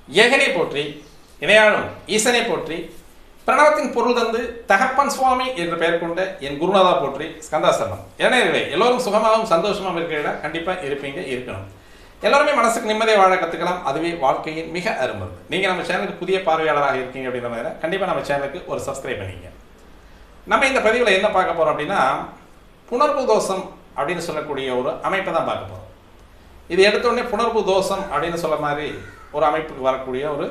ஏகனை போற்றி இணையாளும் ஈசனை போற்றி பிரணவத்தின் பொருள் தந்து தகப்பன் சுவாமி என்று பெயர் கொண்ட என் குருநாதா போற்றி ஸ்கந்தாசரணம். இளைஞர்களே, எல்லோரும் சுகமாகவும் சந்தோஷமாகவும் இருக்கிற கண்டிப்பாக இருப்பீங்க, இருக்கணும். எல்லோருமே மனசுக்கு நிம்மதியை வாழ கற்றுக்கலாம். அதுவே வாழ்க்கையின் மிக அருமருந்து. நீங்கள் நம்ம சேனலுக்கு புதிய பார்வையாளராக இருக்கீங்க அப்படின்ற மாதிரி கண்டிப்பாக நம்ம சேனலுக்கு ஒரு சப்ஸ்கிரைப் பண்ணிங்க. நம்ம இந்த பதிவில் என்ன பார்க்க போகிறோம் அப்படின்னா, புணர்வு தோஷம் அப்படின்னு சொல்லக்கூடிய ஒரு அமைப்பை தான் பார்க்க போகிறோம். இது எடுத்தோடனே புணர்வு தோஷம் அப்படின்னு சொல்ல மாதிரி ஒரு அமைப்புக்கு வரக்கூடிய ஒரு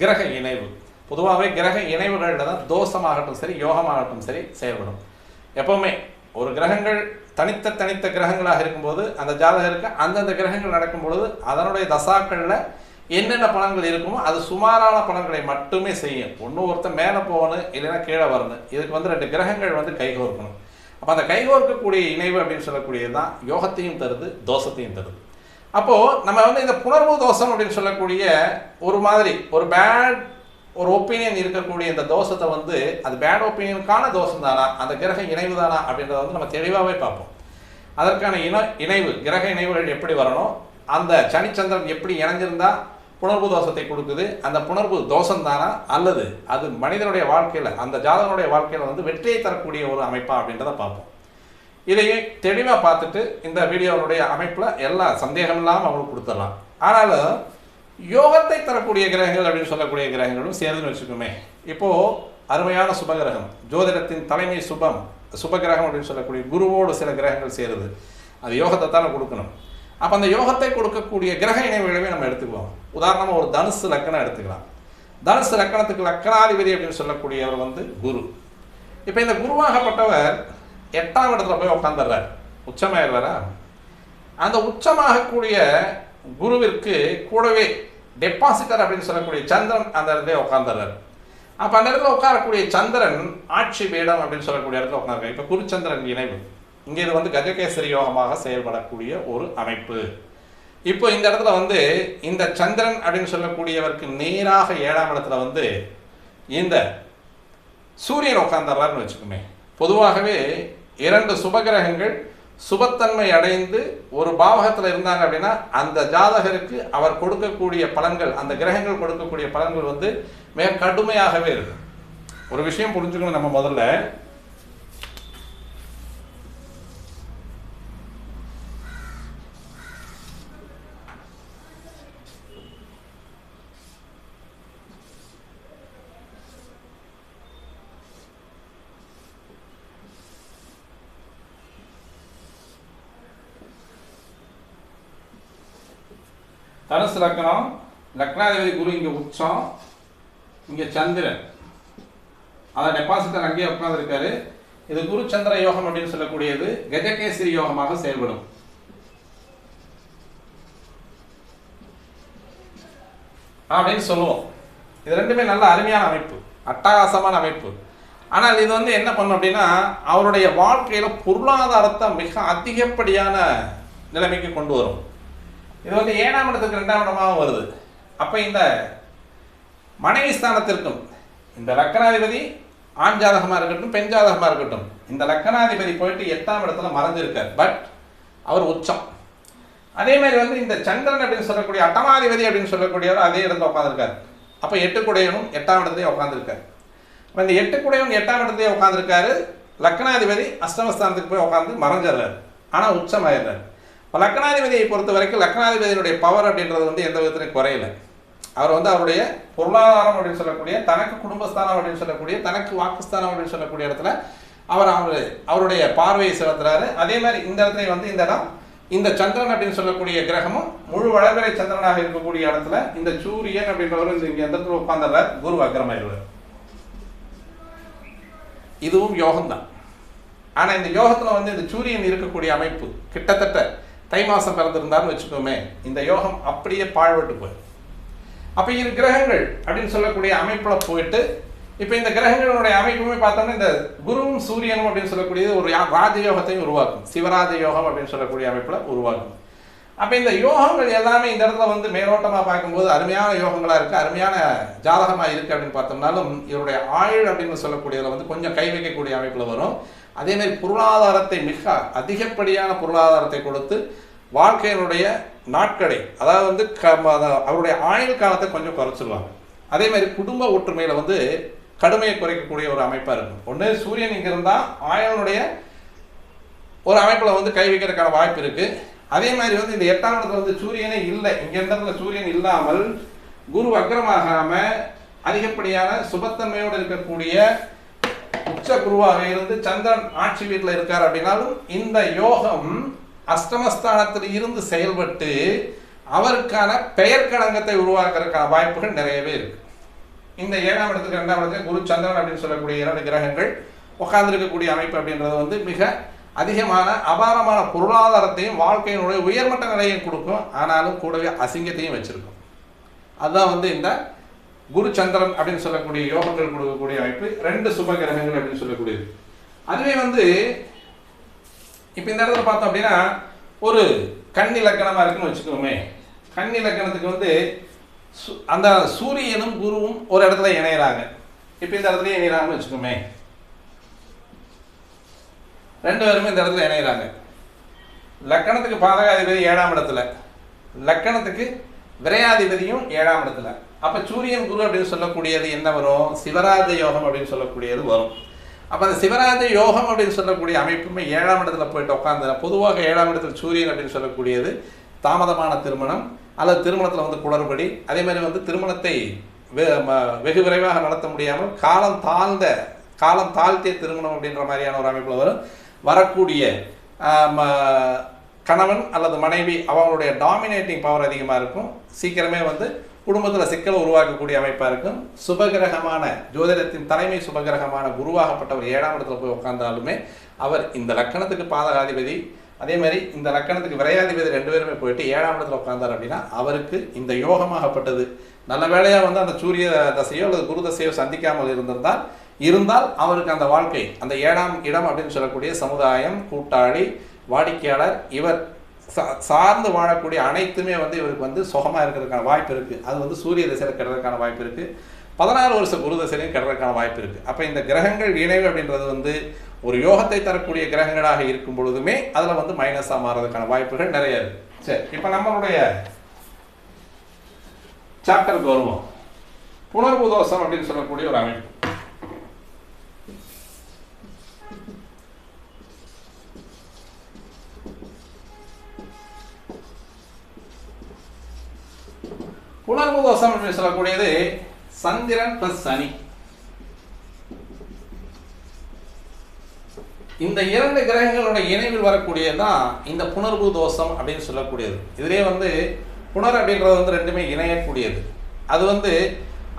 கிரக இணைவு. பொதுவாகவே கிரக இணைவுகளில் தான் தோஷமாகட்டும் சரி, யோகமாகட்டும் சரி செயல்படும். எப்போவுமே ஒரு கிரகங்கள் தனித்த கிரகங்களாக இருக்கும்போது அந்த ஜாதகருக்கு அந்தந்த கிரகங்கள் நடக்கும் பொழுது அதனுடைய தசாக்களில் என்னென்ன பலன்கள் இருக்குமோ அது சுமாரான பலன்களை மட்டுமே செய்யும். ஒருத்தர் மேலே போகணும், இல்லைன்னா கீழே வரணும். இதுக்கு வந்து 2 கிரகங்கள் வந்து கைகோர்க்கணும். அப்போ அந்த கைகோர்க்கக்கூடிய இணைவு அப்படின்னு சொல்லக்கூடியது தான் யோகத்தையும் தருது, தோஷத்தையும் தருது. அப்போது நம்ம வந்து இந்த புணர்வு தோஷம் அப்படின்னு சொல்லக்கூடிய ஒரு மாதிரி ஒரு ஒப்பீனியன் இருக்கக்கூடிய இந்த தோஷத்தை வந்து அது பேட் ஒப்பீனியனுக்கான தோஷம் தானா, அந்த கிரக இணைவு தானா அப்படின்றத வந்து நம்ம தெளிவாகவே பார்ப்போம். அதற்கான இணைவு கிரக இணைவுகள் எப்படி வரணும், அந்த சனிச்சந்திரன் எப்படி இணைஞ்சிருந்தா புணர்வு தோஷத்தை கொடுக்குது, அந்த புணர்வு தோஷம் தானா அல்லது அது மனிதனுடைய வாழ்க்கையில் அந்த ஜாதகனுடைய வாழ்க்கையில் வந்து வெற்றியை தரக்கூடிய ஒரு அமைப்பா அப்படின்றத பார்ப்போம். இதையே தெளிவாக பார்த்துட்டு இந்த வீடியோவுடைய அமைப்பில் எல்லா சந்தேகம் இல்லாமல் அவங்களுக்கு கொடுத்துடலாம். ஆனாலும் யோகத்தை தரக்கூடிய கிரகங்கள் அப்படின்னு சொல்லக்கூடிய கிரகங்களும் சேர்ந்துன்னு வச்சுக்கோமே. இப்போது அருமையான சுபகிரகம், ஜோதிடத்தின் தலைமை சுபகிரகம் அப்படின்னு சொல்லக்கூடிய குருவோடு சில கிரகங்கள் சேருது. அது யோகத்தை தானே கொடுக்கணும். அப்போ அந்த யோகத்தை கொடுக்கக்கூடிய கிரக இணைவுகளவே நம்ம எடுத்துக்குவோம். உதாரணமாக ஒரு தனுசு லக்கணம் எடுத்துக்கலாம். தனுசு லக்கணத்துக்கு லக்கணாதிபதி அப்படின்னு சொல்லக்கூடியவர் வந்து குரு. இப்போ இந்த குருவாகப்பட்டவர் 8ஆம் இடத்துல போய் உட்காந்துடுறார், உச்சமாயிடுறாரா. அந்த உச்சமாகக்கூடிய குருவிற்கு கூடவே டெபாசிட்டர் அப்படின்னு சொல்லக்கூடிய சந்திரன் அந்த இடத்துல உட்காந்துறாரு. அப்போ அந்த இடத்துல உட்காரக்கூடிய சந்திரன் ஆட்சி பீடம் அப்படின்னு சொல்லக்கூடிய இடத்துல உட்காந்துருக்காரு. இப்போ குருச்சந்திரன் இணைவு இங்கே இது வந்து கஜகேசரி யோகமாக செயல்படக்கூடிய ஒரு அமைப்பு. இப்போ இந்த இடத்துல வந்து இந்த சந்திரன் அப்படின்னு சொல்லக்கூடியவருக்கு நேராக 7ஆம் இடத்துல வந்து இந்த சூரியன் உட்காந்துறாருன்னு வச்சுக்கோமே. பொதுவாகவே 2 சுபகிரகங்கள் சுபத்தன்மை அடைந்து ஒரு பாவகத்தில் இருந்தாங்க அப்படின்னா அந்த ஜாதகருக்கு அவர் கொடுக்கக்கூடிய பலன்கள், அந்த கிரகங்கள் கொடுக்கக்கூடிய பலன்கள் வந்து மிக கடுமையாகவே இருக்கும். ஒரு விஷயம் புரிஞ்சுக்கணும் நம்ம முதல்ல. தனுசு லக்னம், லக்னாதிபதி குரு இங்கே உச்சம், இங்கே சந்திரன் அதை டெபாசிட்டர் அங்கேயே உட்காந்துருக்காரு. இது குரு சந்திர யோகம் அப்படின்னு சொல்லக்கூடியது கஜகேசரி யோகமாக செயல்படும். அப்படின்னு சொல்லுவோம். இது ரெண்டுமே நல்ல அருமையான அமைப்பு, அட்டகாசமான அமைப்பு. ஆனால் இது வந்து என்ன பண்ணும் அப்படின்னா அவருடைய வாழ்க்கையில் பொருளாதாரத்தை மிக அதிகப்படியான நிலைமைக்கு கொண்டு வரும். இது வந்து 7ஆம் இடத்துக்கு 2ஆம் இடமாகவும் வருது. அப்போ இந்த மனைவி ஸ்தானத்திற்கும் இந்த லக்கணாதிபதி ஆண் ஜாதகமாக இருக்கட்டும் பெண் ஜாதகமாக இருக்கட்டும், இந்த லக்கணாதிபதி போயிட்டு 8ஆம் இடத்துல மறைஞ்சிருக்கார். பட் அவர் உச்சம். அதே மாதிரி வந்து இந்த சந்திரன் அப்படின்னு சொல்லக்கூடிய அட்டமாதிபதி அப்படின்னு சொல்லக்கூடியவர் அதே இடத்துல உட்காந்துருக்கார். அப்போ 8 குடையனும் 8ஆம் இடத்துலேயே உட்காந்துருக்காரு. இப்போ இந்த 8 குடையவன் 8ஆம் இடத்துலேயே உட்காந்துருக்காரு. லக்கணாதிபதி அஷ்டமஸ்தானத்துக்கு போய் உட்காந்து மறைஞ்சிடுறாரு, ஆனால் உச்சமாயிடுறாரு. இப்போ லக்னாதிபதியை பொறுத்த வரைக்கும் லக்னாதிபதியினுடைய பவர் அப்படின்றது வந்து எந்த விதத்திலையும் குறையல. அவர் வந்து அவருடைய பொருளாதாரம் அப்படின்னு சொல்லக்கூடிய, தனக்கு குடும்பஸ்தானம் அப்படின்னு சொல்லக்கூடிய, தனக்கு வாக்குஸ்தானம் அப்படின்னு சொல்லக்கூடிய இடத்துல அவருடைய பார்வையை செலுத்துறாரு. அதே மாதிரி இந்த இடத்துல வந்து இந்த இடம் இந்த சந்திரன் அப்படின்னு சொல்லக்கூடிய கிரகமும் முழு வளர்பிறை சந்திரனாக இருக்கக்கூடிய இடத்துல இந்த சூரியன் அப்படின்றவர் இங்கே எந்த இடத்துல உட்காந்துறார், குரு வக்ரமாயிருவார். இதுவும் யோகம்தான். ஆனால் இந்த யோகத்தில் வந்து இந்த சூரியன் இருக்கக்கூடிய அமைப்பு கிட்டத்தட்ட தை மாதம் பிறந்திருந்தாருன்னு வச்சுக்கோமே, இந்த யோகம் அப்படியே பாழ்பட்டு போயிடும். அப்போ இது கிரகங்கள் அப்படின்னு சொல்லக்கூடிய அமைப்பில் போயிட்டு இப்போ இந்த கிரகங்களுடைய அமைப்புமே பார்த்தோம்னா இந்த குருவும் சூரியனும் அப்படின்னு சொல்லக்கூடியது ஒரு ராஜயோகத்தையும் உருவாக்கும், சிவராஜ யோகம் அப்படின்னு சொல்லக்கூடிய அமைப்பில் உருவாக்கும். அப்போ இந்த யோகங்கள் எல்லாமே இந்த இடத்துல வந்து மேலோட்டமாக பார்க்கும்போது அருமையான யோகங்களாக இருக்குது, அருமையான ஜாதகமாக இருக்குது அப்படின்னு பார்த்தோம்னாலும் இவருடைய ஆயுள் அப்படின்னு சொல்லக்கூடியதில் வந்து கொஞ்சம் கை வைக்கக்கூடிய அமைப்பில் வரும். அதேமாதிரி பொருளாதாரத்தை மிக அதிகப்படியான பொருளாதாரத்தை கொடுத்து வாழ்க்கையினுடைய நாட்களை, அதாவது வந்து அவருடைய ஆயுள் காலத்தை கொஞ்சம் குறைச்சிருவாங்க. அதே மாதிரி குடும்ப ஒற்றுமையில் வந்து கடுமையை குறைக்கக்கூடிய ஒரு அமைப்பாக இருக்கும். ஒன்று சூரியன் இங்கே இருந்தால் ஆயுளுடைய ஒரு அமைப்பில் வந்து கை வைக்கிறதுக்கான வாய்ப்பு இருக்குது. அதே மாதிரி வந்து இந்த 8ஆம் இடத்துல வந்து சூரியனே இல்லை, இங்கே இருந்த சூரியன் இல்லாமல் குரு வக்ரமாகாமல் அதிகப்படியான சுபத்தன்மையோடு இருக்கக்கூடிய உச்ச குருவாக இருந்து சந்திரன் ஆட்சி வீட்டில் இருக்கார் அப்படின்னாலும் இந்த யோகம் அஷ்டமஸ்தானத்தில் இருந்து செயல்பட்டு அவருக்கான பெயர் களங்கத்தை உருவாக்குறதுக்கான வாய்ப்புகள் நிறையவே இருக்கு. இந்த 7ஆம் இடத்துக்கு 2ஆம் இடத்துக்கு குரு சந்திரன் அப்படின்னு சொல்லக்கூடிய 2 கிரகங்கள் உட்கார்ந்துருக்கக்கூடிய அமைப்பு அப்படின்றது வந்து மிக அதிகமான அபாரமான பொருளாதாரத்தையும் வாழ்க்கையினுடைய உயர்மட்ட நிலையும் கொடுக்கும். ஆனாலும் கூடவே அசிங்கத்தையும் வச்சிருக்கும். அதுதான் வந்து இந்த குரு சந்திரன் அப்படின்னு சொல்லக்கூடிய யோகங்கள் கொடுக்கக்கூடிய அமைப்பு. 2 சுப கிரகங்கள் அப்படின்னு சொல்லக்கூடியது. அதுவே வந்து இப்போ இந்த இடத்துல பார்த்தோம் அப்படின்னா ஒரு கன்னி லக்கணமாக இருக்குன்னு வச்சுக்கோமே. கன்னி லக்கணத்துக்கு வந்து அந்த சூரியனும் குருவும் ஒரு இடத்துல இணையிறாங்க. இப்போ இந்த இடத்துல இணையிறாங்கன்னு வச்சுக்கோமே. 2 பேருமே இந்த இடத்துல இணையிறாங்க. லக்கணத்துக்கு பாதகாதிபதி 7ஆம் இடத்துல, லக்கணத்துக்கு விரையாதிபதியும் 7ஆம் இடத்துல. அப்போ சூரியன் குரு அப்படின்னு சொல்லக்கூடியது என்ன வரும்? சிவராஜ யோகம் அப்படின்னு சொல்லக்கூடியது வரும். அப்போ அந்த சிவராஜ யோகம் அப்படின்னு சொல்லக்கூடிய அமைப்புமே 7ஆம் இடத்துல போயிட்டு உட்காந்து, பொதுவாக 7ஆம் இடத்துல சூரியன் அப்படின்னு சொல்லக்கூடியது தாமதமான திருமணம் அல்லது திருமணத்தில் வந்து குளறுபடி, அதே மாதிரி வந்து திருமணத்தை வெகு விரைவாக நடத்த முடியாமல் காலம் தாழ்த்திய திருமணம் அப்படின்ற மாதிரியான ஒரு அமைப்பில் வரக்கூடிய கணவன் அல்லது மனைவி அவங்களுடைய டாமினேட்டிங் பவர் அதிகமாக இருக்கும். சீக்கிரமே வந்து குடும்பத்தில் சிக்கலை உருவாக்கக்கூடிய அமைப்பாக இருக்கும். சுபகிரகமான ஜோதிடத்தின் தலைமை சுபகிரகமான குருவாகப்பட்டவர் 7ஆம் இடத்துல போய் உட்கார்ந்தாலுமே அவர் இந்த லக்கணத்துக்கு பாதகாதிபதி, அதே மாதிரி இந்த லக்கணத்துக்கு விரையாதிபதி 2 பேருமே போயிட்டு 7ஆம் இடத்துல உட்கார்ந்தார் அப்படின்னா அவருக்கு இந்த யோகமாகப்பட்டது நல்ல வேளையாக வந்து அந்த சூரிய தசையோ அல்லது குரு தசையோ சந்திக்காமல் இருந்தால் அவருக்கு அந்த வாழ்க்கை, அந்த 7ஆம் இடம் அப்படின்னு சொல்லக்கூடிய சமுதாயம், கூட்டாளி, வாடிக்கையாளர், இவர் சார்ந்து வாழக்கூடிய அனைத்துமே வந்து இவருக்கு வந்து சுகமாக இருக்கிறதுக்கான வாய்ப்பு இருக்குது. அது வந்து சூரிய திசையில் கெடுறதுக்கான வாய்ப்பு இருக்குது. 16 வருஷ குரு திசையிலையும் கெடுறதுக்கான வாய்ப்பு இருக்குது. அப்போ இந்த கிரகங்கள் இணைவு அப்படின்றது வந்து ஒரு யோகத்தை தரக்கூடிய கிரகங்களாக இருக்கும் பொழுதுமே அதில் வந்து மைனஸாக மாறதுக்கான வாய்ப்புகள் நிறைய இருக்குது. சரி, இப்போ நம்மளுடைய சாப்டருக்கு வருவோம். புனர்வு தோஷம் அப்படின்னு சொல்லக்கூடிய ஒரு அமைப்பு. புனர்வு தோஷம் அப்படின்னு சொல்லக்கூடியது சந்திரன் பிளஸ் சனி. இந்த 2 கிரகங்களோட இணைவில் வரக்கூடியதுதான் இந்த புனர்வு தோஷம் அப்படின்னு சொல்லக்கூடியது. இதுலேயே வந்து புனர் அப்படின்றது வந்து 2மே இணையக்கூடியது. அது வந்து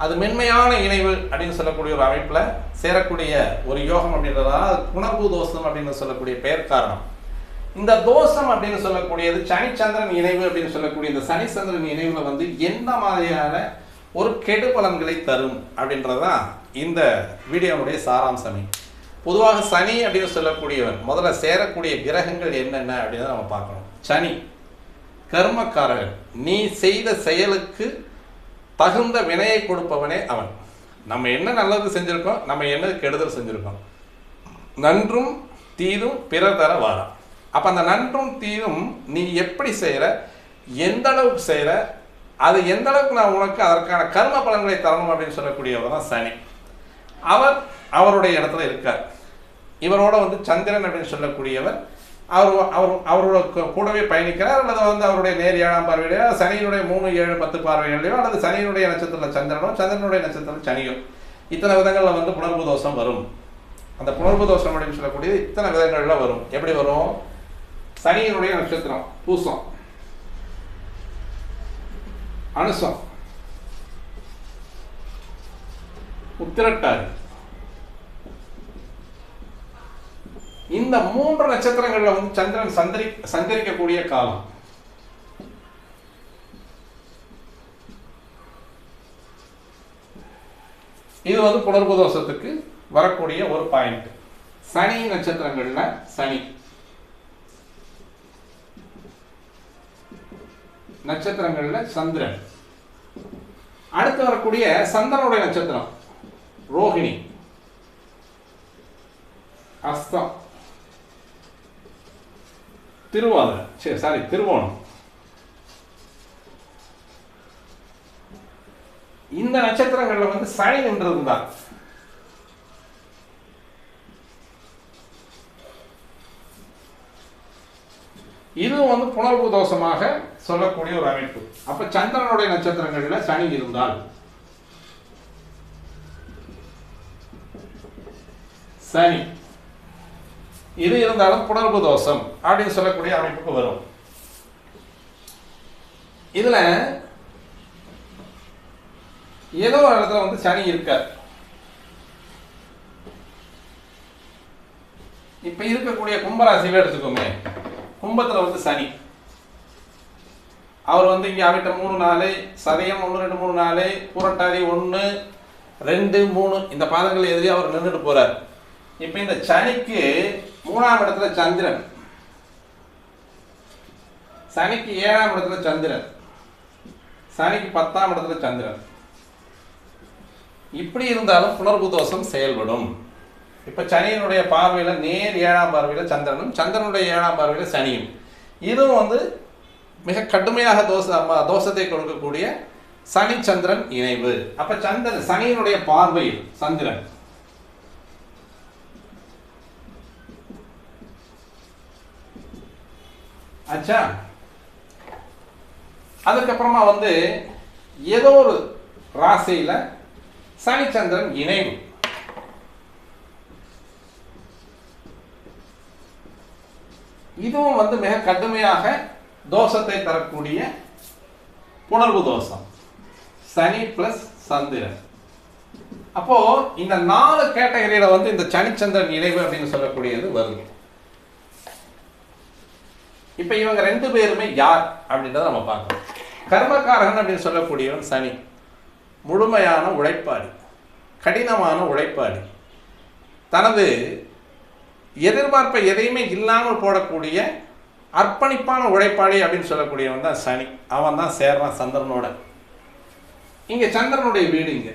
அது மென்மையான இணைவு அப்படின்னு சொல்லக்கூடிய ஒரு அமைப்பில் சேரக்கூடிய ஒரு யோகம் அப்படின்றதுனால அது புனர்வு தோஷம் அப்படின்னு சொல்லக்கூடிய பெயர் காரணம். இந்த தோஷம் அப்படின்னு சொல்லக்கூடியது சனி சந்திரன் இணைவு அப்படின்னு சொல்லக்கூடிய இந்த சனி சந்திரன் இணைவுல வந்து எந்த மாதிரியான ஒரு கெடு பலன்களை தரும் அப்படின்றதுதான் இந்த வீடியோனுடைய சாராம்சமே. பொதுவாக சனி அப்படின்னு சொல்லக்கூடியவன் முதல்ல சேரக்கூடிய கிரகங்கள் என்னென்ன அப்படின்னு நம்ம பார்க்கணும். சனி கர்மக்காரகன், நீ செய்த செயலுக்கு தகுந்த வினையை கொடுப்பவனே அவன். நம்ம என்ன நல்லது செஞ்சிருக்கோம், நம்ம என்ன கெடுதல் செஞ்சிருக்கோம், நன்றும் தீதும் பிறர் தர வாரம். அப்போ அந்த நன்றும் தீதும் நீ எப்படி செய்கிற, எந்த அளவுக்கு செய்கிற, அது எந்த அளவுக்கு நான் உனக்கு அதற்கான கர்ம பலன்களை தரணும் அப்படின்னு சொல்லக்கூடியவர் தான் சனி. அவருடைய இடத்துல இருக்கார். இவரோட வந்து சந்திரன் அப்படின்னு சொல்லக்கூடியவர் அவரோட கூடவே பயணிக்கிறார். அல்லது வந்து அவருடைய நேர் 7ஆம் பார்வையிலையோ, சனியினுடைய 3, 7, 10 பார்வைகளையோ, அல்லது சனியினுடைய நட்சத்திரத்தில் சந்திரனோ, சந்திரனுடைய நட்சத்திரம் சனியோ, இத்தனை விதங்களில் வந்து புனர்வு தோஷம் வரும். அந்த புனர்வு தோஷம் அப்படின்னு சொல்லக்கூடியது இத்தனை விதங்களில் வரும். எப்படி வரும்? சனியினுடைய நட்சத்திரம் பூசம், அனுசம், உத்திரட்டாதி, இந்த 3 நட்சத்திரங்கள்ல வந்து சந்திரன் சஞ்சரிக்கக்கூடிய காலம். இது வந்து புனர்வு தோஷத்துக்கு வரக்கூடிய ஒரு பாயிண்ட். சனி நட்சத்திரங்கள்ல சனி நட்சத்திரங்கள்ல சந்திரன். அடுத்து வரக்கூடிய சந்திரனுடைய நட்சத்திரம் ரோஹிணி, அஸ்தம், திருவோணம். இந்த நட்சத்திரங்கள்ல வந்து சனி நின்றிருந்தார். இதுவும் வந்து புனர்வு தோஷமாக சொல்லக்கூடிய ஒரு அமைப்பு. அப்ப சந்திரனுடைய நட்சத்திரங்கள்ல சனி இருந்தால் சனி இது இருந்தாலும் புனர்வு தோஷம் அப்படின்னு சொல்லக்கூடிய அமைப்புக்கு வரும். இதுல ஏதோ ஒரு இடத்துல வந்து சனி இருக்கார். இப்ப இருக்கக்கூடிய கும்பராசியில எடுத்துக்கோமே, கும்பத்துல வந்து சனி அவர் வந்து இங்க அவிட்ட 3 4 சதயம் 1 2 3 4 புரட்டாதி 1 2 3 இந்த பாதங்கள் எதிரே அவர் நின்றுட்டு போறார். இப்ப இந்த சனிக்கு 3ஆம் இடத்துல சந்திரன், சனிக்கு 7ஆம் இடத்துல சந்திரன், சனிக்கு 10ஆம் இடத்துல சந்திரன். இப்படி இருந்தாலும் புனர்வு தோஷம் செயல்படும். இப்ப சனியினுடைய பார்வையில நேர் 7ஆம் பார்வையில சந்திரனும், சந்திரனுடைய 7ஆம் பார்வையில சனியும், இதுவும் வந்து மிக கடுமையாக தோஷத்தை கொடுக்கக்கூடிய சனி சந்திரன் இணைவு. அப்ப சனியினுடைய பார்வையில் சந்திரன், ஆச்சா. அதுக்கப்புறமா வந்து ஏதோ ஒரு ராசியில சனி சந்திரன் இணைவு. இதுவும் வந்து மிக கடுமையாக தோஷத்தை தரக்கூடிய புணர்வு தோஷம், சனி பிளஸ் சந்திரன். அப்போ இந்த 4 கேட்டகரியில வந்து இந்த சனிச்சந்திரன் இணைவு அப்படின்னு சொல்லக்கூடியது வருது. இப்ப இவங்க 2 பேருமே யார் அப்படின்றத நம்ம பார்க்கணும். கர்மகாரகன் அப்படின்னு சொல்லக்கூடியவன் சனி, முழுமையான உழைப்பாளி, கடினமான உழைப்பாளி, தனது எதிர்பார்ப்பை எதையுமே இல்லாமல் போடக்கூடிய அர்ப்பணிப்பான உழைப்பாளி அப்படின்னு சொல்லக்கூடியவன் தான் சனி. அவன் தான் சேர்றான் சந்திரனோட. இங்க சந்திரனுடைய வீடு, இங்க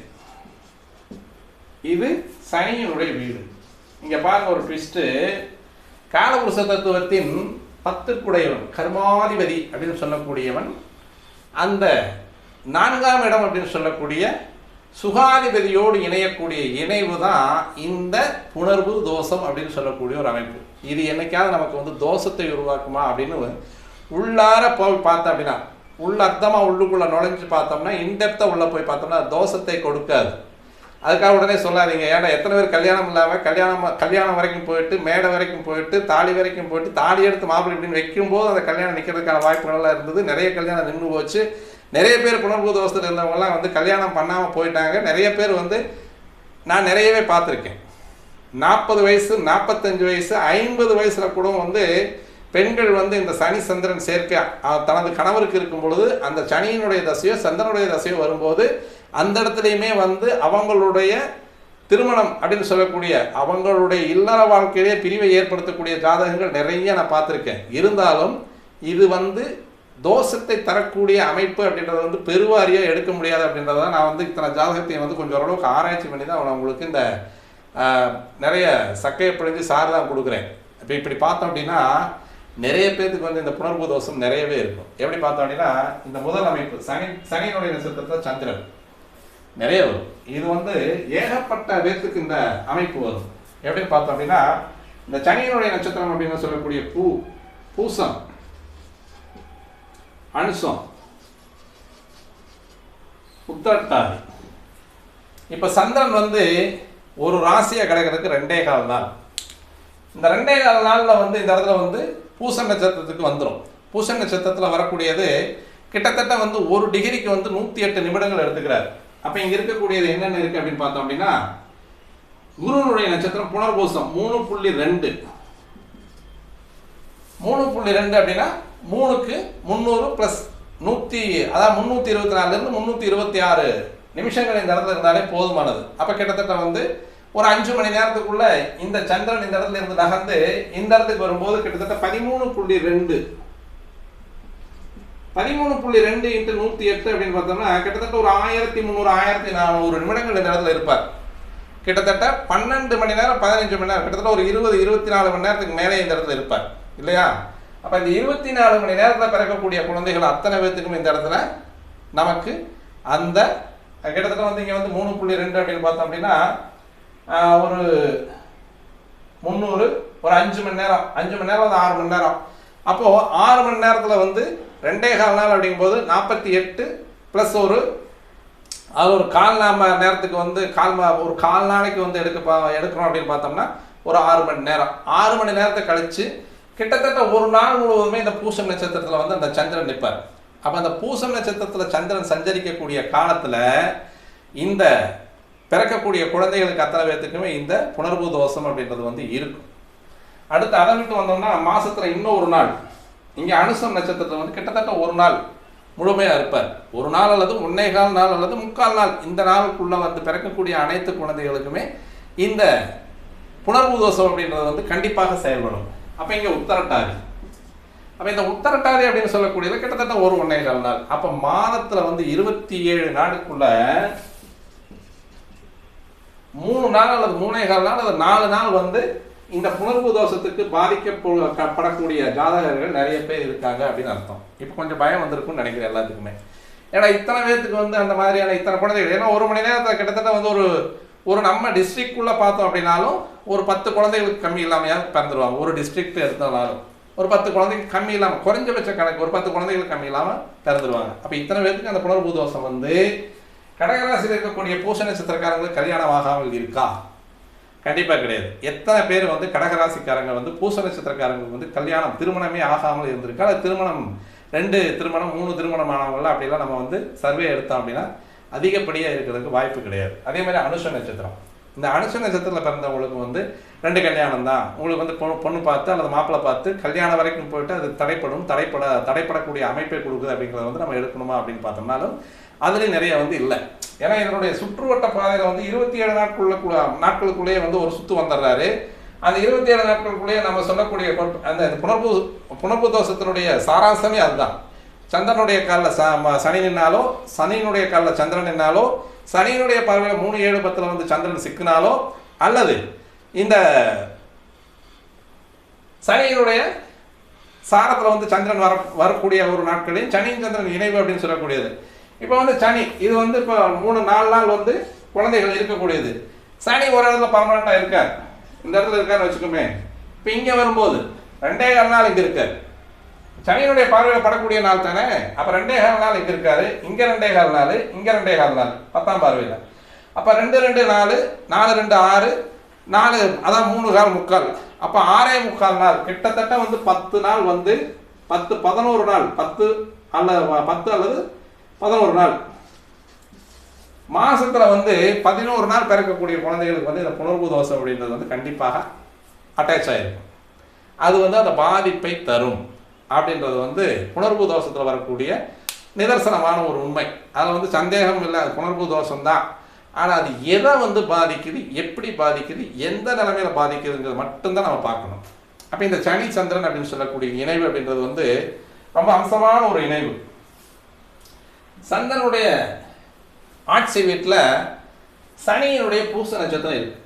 இது சனியினுடைய வீடு. இங்க பாருங்க ஒரு ட்விஸ்ட். காலபுருஷ தத்துவத்தின் 10 குடையவன் கர்மாதிபதி அப்படின்னு சொல்லக்கூடியவன் அந்த 4ஆம் இடம் அப்படின்னு சொல்லக்கூடிய சுகாதிபதியோடு இணையக்கூடிய இணைவு தான் இந்த புணர்வு தோஷம் அப்படின்னு சொல்லக்கூடிய ஒரு அமைப்பு. இது என்னைக்காவது நமக்கு வந்து தோஷத்தை உருவாக்குமா அப்படின்னு உள்ளார போய் பார்த்தோம் அப்படின்னா, உள்ள அர்த்தமாக உள்ளுக்குள்ள நுழைஞ்சு பார்த்தோம்னா, இன்டெப்த்தாக உள்ள போய் பார்த்தோம்னா தோஷத்தை கொடுக்காது. அதுக்காக உடனே சொல்லாதீங்க. ஏன்னா எத்தனை பேர் கல்யாணம் இல்லாமல் கல்யாணம் வரைக்கும் போயிட்டு, மேடை வரைக்கும் போயிட்டு, தாலி வரைக்கும் போயிட்டு, தாலி எடுத்து மாப்பிள்ளை இப்படின்னு வைக்கும்போது அந்த கல்யாணம் நிற்கிறதுக்கான வாய்ப்புகள்லாம் இருந்தது. நிறைய கல்யாணம் நின்று போச்சு. நிறைய பேர் புனர்வு தோஷத்தில் இருந்தவங்கலாம் வந்து கல்யாணம் பண்ணாமல் போயிட்டாங்க. நிறைய பேர் வந்து நான் நிறையவே பார்த்துருக்கேன். 40 வயசு 45 வயசு 50 வயசில் கூட வந்து பெண்கள் வந்து இந்த சனி சந்திரன் சேர்க்கை தனது கணவருக்கு இருக்கும் பொழுது அந்த சனியினுடைய தசையோ சந்திரனுடைய தசையோ வரும்போது அந்த இடத்துலையுமே வந்து அவங்களுடைய திருமணம் அப்படின்னு சொல்லக்கூடிய அவங்களுடைய இல்லற வாழ்க்கையிலே பிரிவை ஏற்படுத்தக்கூடிய ஜாதகங்கள் நிறைய நான் பார்த்துருக்கேன். இருந்தாலும் இது வந்து தோஷத்தை தரக்கூடிய அமைப்பு அப்படின்றத வந்து பெருவாரியாக எடுக்க முடியாது அப்படின்றத நான் வந்து இத்தனை ஜாதகத்தையும் வந்து கொஞ்சம் ஓரளவுக்கு ஆராய்ச்சி பண்ணி தான் உங்களுக்கு இந்த நிறைய சக்கையை பிழிஞ்சு சார் தான் கொடுக்குறேன். இப்போ இப்படி பார்த்தோம் அப்படின்னா நிறைய பேருக்கு வந்து இந்த புணர்வு தோஷம் நிறையவே இருக்கும். எப்படி பார்த்தோம் அப்படின்னா இந்த முதல் அமைப்பு சனியினுடைய நட்சத்திரத்தில் சந்திரன் நிறைய வரும். இது வந்து ஏகப்பட்ட பேருக்கு இந்த அமைப்பு வரும். எப்படின்னு பார்த்தோம் அப்படின்னா இந்த சனியினுடைய நட்சத்திரம் அப்படின்னு சொல்லக்கூடிய பூசம், அனுசம், உத்திரட்டாதி. இப்ப சந்திரன் வந்து ஒரு ராசியை கிடைக்கிறதுக்கு 2.25 நாள். இந்த 2.25 நாள்ல வந்து இந்த இடத்துல வந்து பூச நட்சத்திரத்துக்கு வந்துடும். பூச நட்சத்திரத்தில் வரக்கூடியது கிட்டத்தட்ட வந்து 1 டிகிரிக்கு வந்து 108 நிமிடங்கள் எடுத்துக்கிறார். அப்ப இங்க இருக்கக்கூடியது என்னென்ன இருக்கு அப்படின்னு பார்த்தோம் அப்படின்னா குருனுடைய நட்சத்திரம் புனர்பூசம் 3.2 அப்படின்னா 3க்கு 300 பிளஸ் 100, அதாவது 324 326 நிமிஷங்கள் இந்த இடத்துல இருந்தாலே போதுமானது. அப்ப கிட்டத்தட்ட வந்து ஒரு 5 மணி நேரத்துக்குள்ள இந்த சந்திரன் இந்த இடத்துல இருந்து நகர்ந்து இந்த இடத்துக்கு வரும்போது கிட்டத்தட்ட 13.2 இன்ட்டு 108 அப்படின்னு பார்த்தோம்னா கிட்டத்தட்ட ஒரு 1300 1400 நிமிடங்கள் இந்த இடத்துல இருப்பார். கிட்டத்தட்ட 12 மணி நேரம் 15 மணி நேரம், கிட்டத்தட்ட ஒரு 20-24 மணி நேரத்துக்கு மேலே இந்த இடத்துல இருப்பார் இல்லையா? அப்ப இந்த 24 மணி நேரத்தில் பிறக்கக்கூடிய குழந்தைகள் அத்தனை பேர்த்துக்கும் இந்த இடத்துல நமக்கு அந்த கிட்டத்தட்ட வந்து இங்கே வந்து 3.2 அப்படின்னு பார்த்தோம் அப்படின்னா ஒரு 300 ஒரு 5 மணி நேரம் 5 மணி நேரம் வந்து 6 மணி நேரம். அப்போது 6 மணி நேரத்தில் வந்து 2.25 நாள் அப்படிங்கும்போது 48 ப்ளஸ் அது ஒரு கால் நேரத்துக்கு வந்து ஒரு கால் நாளைக்கு வந்து எடுக்கிறோம் அப்படின்னு பார்த்தோம்னா ஒரு 6 மணி நேரம். 6 மணி நேரத்தை கழித்து கிட்டத்தட்ட ஒரு நாள் முழுவதுமே இந்த பூசம் நட்சத்திரத்தில் வந்து அந்த சந்திரன் நிற்பார். அப்போ அந்த பூசம் நட்சத்திரத்தில் சந்திரன் சஞ்சரிக்கக்கூடிய காலத்தில் இந்த பிறக்கக்கூடிய குழந்தைகளுக்கு அத்தனை பேர்த்துக்குமே இந்த புணர்வு தோஷம் அப்படின்றது வந்து இருக்கும். அடுத்து அதை விட்டு வந்தோம்னா மாசத்துல இன்னும் ஒரு நாள் இங்கே அனுசம் நட்சத்திரத்தில் வந்து கிட்டத்தட்ட ஒரு நாள் முழுமையாக இருப்பார். ஒரு நாள் அல்லது 1.25 நாள் அல்லது 3/4 நாள் இந்த நாளுக்குள்ள வந்து பிறக்கக்கூடிய அனைத்து குழந்தைகளுக்குமே இந்த புணர்வு தோஷம் அப்படின்றது வந்து கண்டிப்பாக செயல்படும். அப்போ இங்கே உத்தரட்டாதி. அப்போ இந்த உத்தரட்டாதி அப்படின்னு சொல்லக்கூடியது கிட்டத்தட்ட ஒரு 1.25 நாள். அப்போ மாதத்தில் வந்து 27 நாளுக்குள்ள 3 நாள் அல்லது 3.25 நாள் அல்லது 4 நாள் வந்து இந்த புணர்வு தோஷத்துக்கு பாதிக்கப்படக்கூடிய ஜாதகர்கள் நிறைய பேர் இருக்காங்க அப்படின்னு அர்த்தம். இப்போ கொஞ்சம் பயம் வந்திருக்கும்னு நினைக்கிறேன் எல்லாத்துக்குமே. ஏன்னா இத்தனை பேர்த்துக்கு வந்து அந்த மாதிரியான இத்தனை குழந்தைகள், ஏன்னா ஒரு மணி நேரத்தில் கிட்டத்தட்ட வந்து ஒரு நம்ம டிஸ்ட்ரிக்ட்குள்ளே பார்த்தோம் அப்படின்னாலும் ஒரு 10 குழந்தைகளுக்கு கம்மி இல்லாமையாவது பிறந்துருவாங்க. ஒரு டிஸ்ட்ரிக்ட் எடுத்தாலும் ஒரு 10 குழந்தைக்கு கம்மி இல்லாமல், குறைஞ்சபட்ச கணக்கு ஒரு 10 குழந்தைகளுக்கு கம்மி இல்லாமல் பிறந்துருவாங்க. அப்போ இத்தனை பேருக்கு அந்த புணர்வு தோஷம் வந்து கடகராசியில் இருக்கக்கூடிய பூச நட்சத்திரக்காரங்களுக்கு கல்யாணம் ஆகாமல் இருக்கா? கண்டிப்பாக கிடையாது. எத்தனை பேர் வந்து கடகராசிக்காரங்க வந்து பூச நட்சத்திரக்காரங்களுக்கு வந்து கல்யாணம் திருமணமே ஆகாமல் இருந்திருக்கா? அது திருமணம் 2 திருமணம் 3 திருமணம் ஆனவங்களாம் அப்படிலாம் நம்ம வந்து சர்வே எடுத்தோம் அப்படின்னா அதிகப்படியாக இருக்கிறதுக்கு வாய்ப்பு கிடையாது. அதே மாதிரி அனுஷ நட்சத்திரம், இந்த அனுஷ நட்சத்திரத்தில் பிறந்தவங்களுக்கு வந்து 2 கல்யாணம் தான். உங்களுக்கு வந்து பொண்ணு பார்த்து அல்லது மாப்பிள்ளை பார்த்து கல்யாணம் வரைக்கும் போயிட்டு அது தடைப்படக்கூடிய அமைப்பை கொடுக்குது அப்படிங்கிறத வந்து நம்ம எடுக்கணுமா அப்படின்னு பார்த்தோம்னாலும் அதுலேயும் நிறைய வந்து இல்லை. ஏன்னா இதனுடைய சுற்றுவட்ட பாதையில் வந்து 27 நாட்களுக்குள்ளேயே வந்து ஒரு சுற்று வந்துடுறாரு. அந்த 27 நாட்களுக்குள்ளேயே நம்ம சொல்லக்கூடிய அந்த புணர்வு தோஷத்தினுடைய சாராம்சமே அதுதான். சந்திரனுடைய காலில் சனி நின்னாலோ, சனியினுடைய காலில் சந்திரன் நின்னாலோ, சனியினுடைய பார்வையில் 3, 7, 10 வந்து சந்திரன் சிக்கினாலோ, அல்லது இந்த சனியினுடைய சாரத்தில் வந்து சந்திரன் வரக்கூடிய ஒரு நாட்களையும் சனியின் சந்திரன் இணைவு அப்படின்னு சொல்லக்கூடியது. இப்போ வந்து சனி இது வந்து இப்போ 3-4 நாள் வந்து குழந்தைகள் இருக்கக்கூடியது. சனி ஒரு இடத்துல பர்மனெண்ட்டாக இருக்கார், இந்த இடத்துல இருக்காருன்னு வச்சுக்கோமே. இப்போ இங்கே வரும்போது 2.25 நாள் இங்கே இருக்கார். சனியினுடைய பார்வையில் படக்கூடிய நாள் தானே. அப்போ 2.25 நாள் இங்கே இருக்காரு, இங்கே 2.25 நாள், இங்கே 2.25 நாள் 10ஆம் பார்வையில். அப்போ 2-2 4 4-2 6 4 அதான் 3/4 அப்போ 6.25 நாள் கிட்டத்தட்ட வந்து 10 நாள் வந்து 11 நாள் 10 அல்லது 11 நாள் மாசத்துல வந்து 11 நாள் பிறக்கக்கூடிய குழந்தைகளுக்கு வந்து இந்த புணர்வு தோஷம் அப்படின்றது வந்து கண்டிப்பாக அட்டாச் ஆகிருக்கும். அது வந்து அந்த பாதிப்பை தரும் அப்படின்றது வந்து புணர்வு தோஷத்தில் வரக்கூடிய நிதர்சனமான ஒரு உண்மை. அதில் வந்து சந்தேகம் இல்லை, அது புணர்வு தோஷம்தான். ஆனால் அது எதை வந்து பாதிக்குது, எப்படி பாதிக்குது, எந்த நிலைமையில் பாதிக்குதுங்கிறது மட்டும்தான் நம்ம பார்க்கணும். அப்போ இந்த சனி சந்திரன் அப்படின்னு சொல்லக்கூடிய இணைவு அப்படின்றது வந்து ரொம்ப அம்சமான ஒரு இணைவு. சந்திரனுடைய ஆட்சி வீட்டில் சனியினுடைய பூச நட்சத்திரம் இருக்கு.